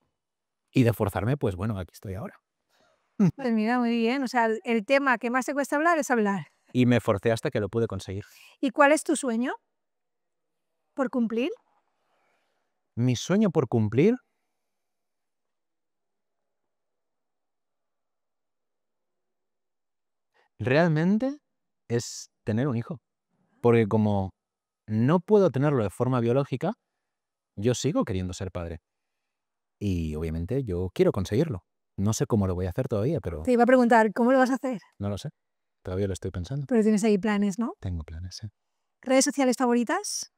Y de forzarme, pues bueno, aquí estoy ahora. Pues mira, muy bien. O sea, el tema que más te cuesta hablar es hablar. Y me forcé hasta que lo pude conseguir. ¿Y cuál es tu sueño por cumplir? Mi sueño por cumplir, realmente es tener un hijo. Porque como no puedo tenerlo de forma biológica, yo sigo queriendo ser padre. Y obviamente yo quiero conseguirlo. No sé cómo lo voy a hacer todavía, pero Te iba a preguntar, ¿cómo lo vas a hacer? no lo sé. Todavía lo estoy pensando. Pero tienes ahí planes, ¿no? Tengo planes, ¿eh? ¿Redes sociales favoritas?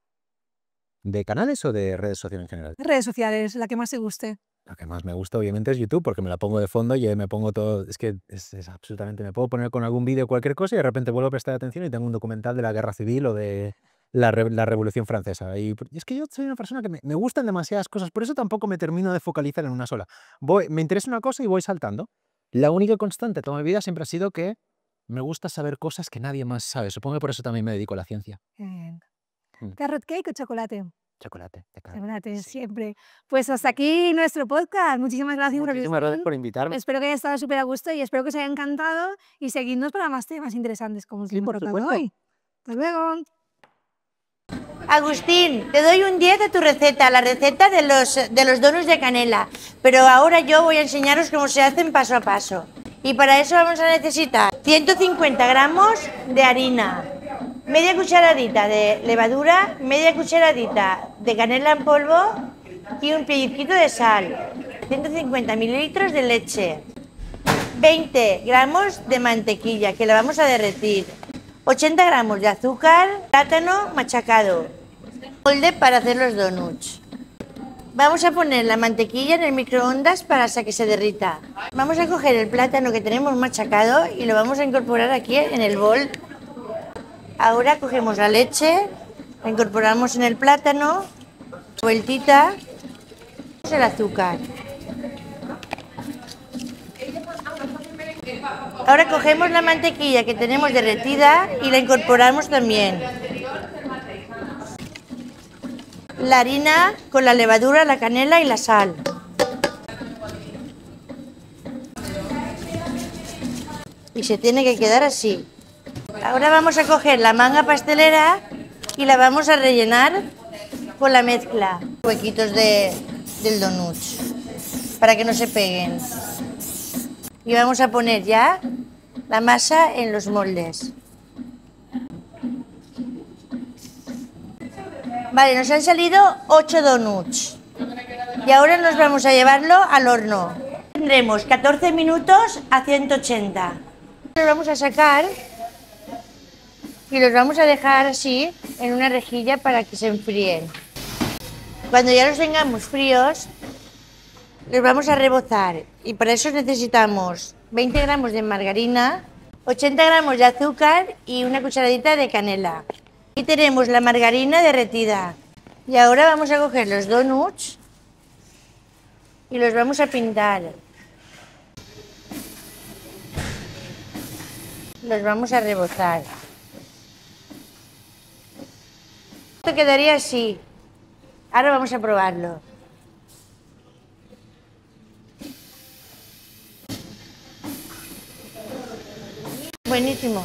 ¿De canales o de redes sociales en general? Redes sociales, la que más te guste. Lo que más me gusta, obviamente, es YouTube, porque me la pongo de fondo y me pongo todo. Es que es absolutamente. Me puedo poner con algún vídeo cualquier cosa y de repente vuelvo a prestar atención y tengo un documental de la Guerra Civil o de la Revolución Francesa. Y es que yo soy una persona que me gustan demasiadas cosas, por eso tampoco me termino de focalizar en una sola. Me interesa una cosa y voy saltando. La única constante de toda mi vida siempre ha sido que me gusta saber cosas que nadie más sabe. Supongo que por eso también me dedico a la ciencia. ¿Carrot cake o chocolate? Chocolate, de carne. Chocolate, Sí. siempre. Pues hasta aquí nuestro podcast. Muchísimas gracias por Muchísimas gracias venir. por invitarme. Espero que haya estado súper a gusto y espero que os haya encantado y seguidnos para más temas interesantes como os Sí, hemos por tratado supuesto. hoy. Hasta luego. Agustín, te doy un 10 a tu receta, la receta de los donuts de canela. Pero ahora yo voy a enseñaros cómo se hacen paso a paso. Y para eso vamos a necesitar 150 gramos de harina, media cucharadita de levadura, media cucharadita de canela en polvo y un pellizquito de sal, 150 mililitros de leche, 20 gramos de mantequilla que la vamos a derretir, 80 gramos de azúcar, plátano machacado, molde para hacer los donuts. Vamos a poner la mantequilla en el microondas para que se derrita. Vamos a coger el plátano que tenemos machacado y lo vamos a incorporar aquí en el bol. Ahora cogemos la leche, la incorporamos en el plátano, vueltita, el azúcar. Ahora cogemos la mantequilla que tenemos derretida y la incorporamos también. La harina con la levadura, la canela y la sal. Y se tiene que quedar así. Ahora vamos a coger la manga pastelera y la vamos a rellenar con la mezcla. Huequitos del donut para que no se peguen. Y vamos a poner ya la masa en los moldes. Vale, nos han salido 8 donuts. Y ahora nos vamos a llevarlo al horno. Tendremos 14 minutos a 180. Los vamos a sacar y los vamos a dejar así en una rejilla para que se enfríen. Cuando ya los tengamos fríos, los vamos a rebozar. Y para eso necesitamos 20 gramos de margarina, 80 gramos de azúcar y una cucharadita de canela. Aquí tenemos la margarina derretida. Y ahora vamos a coger los donuts y los vamos a pintar. Los vamos a rebozar. Esto quedaría así. Ahora vamos a probarlo. Buenísimo.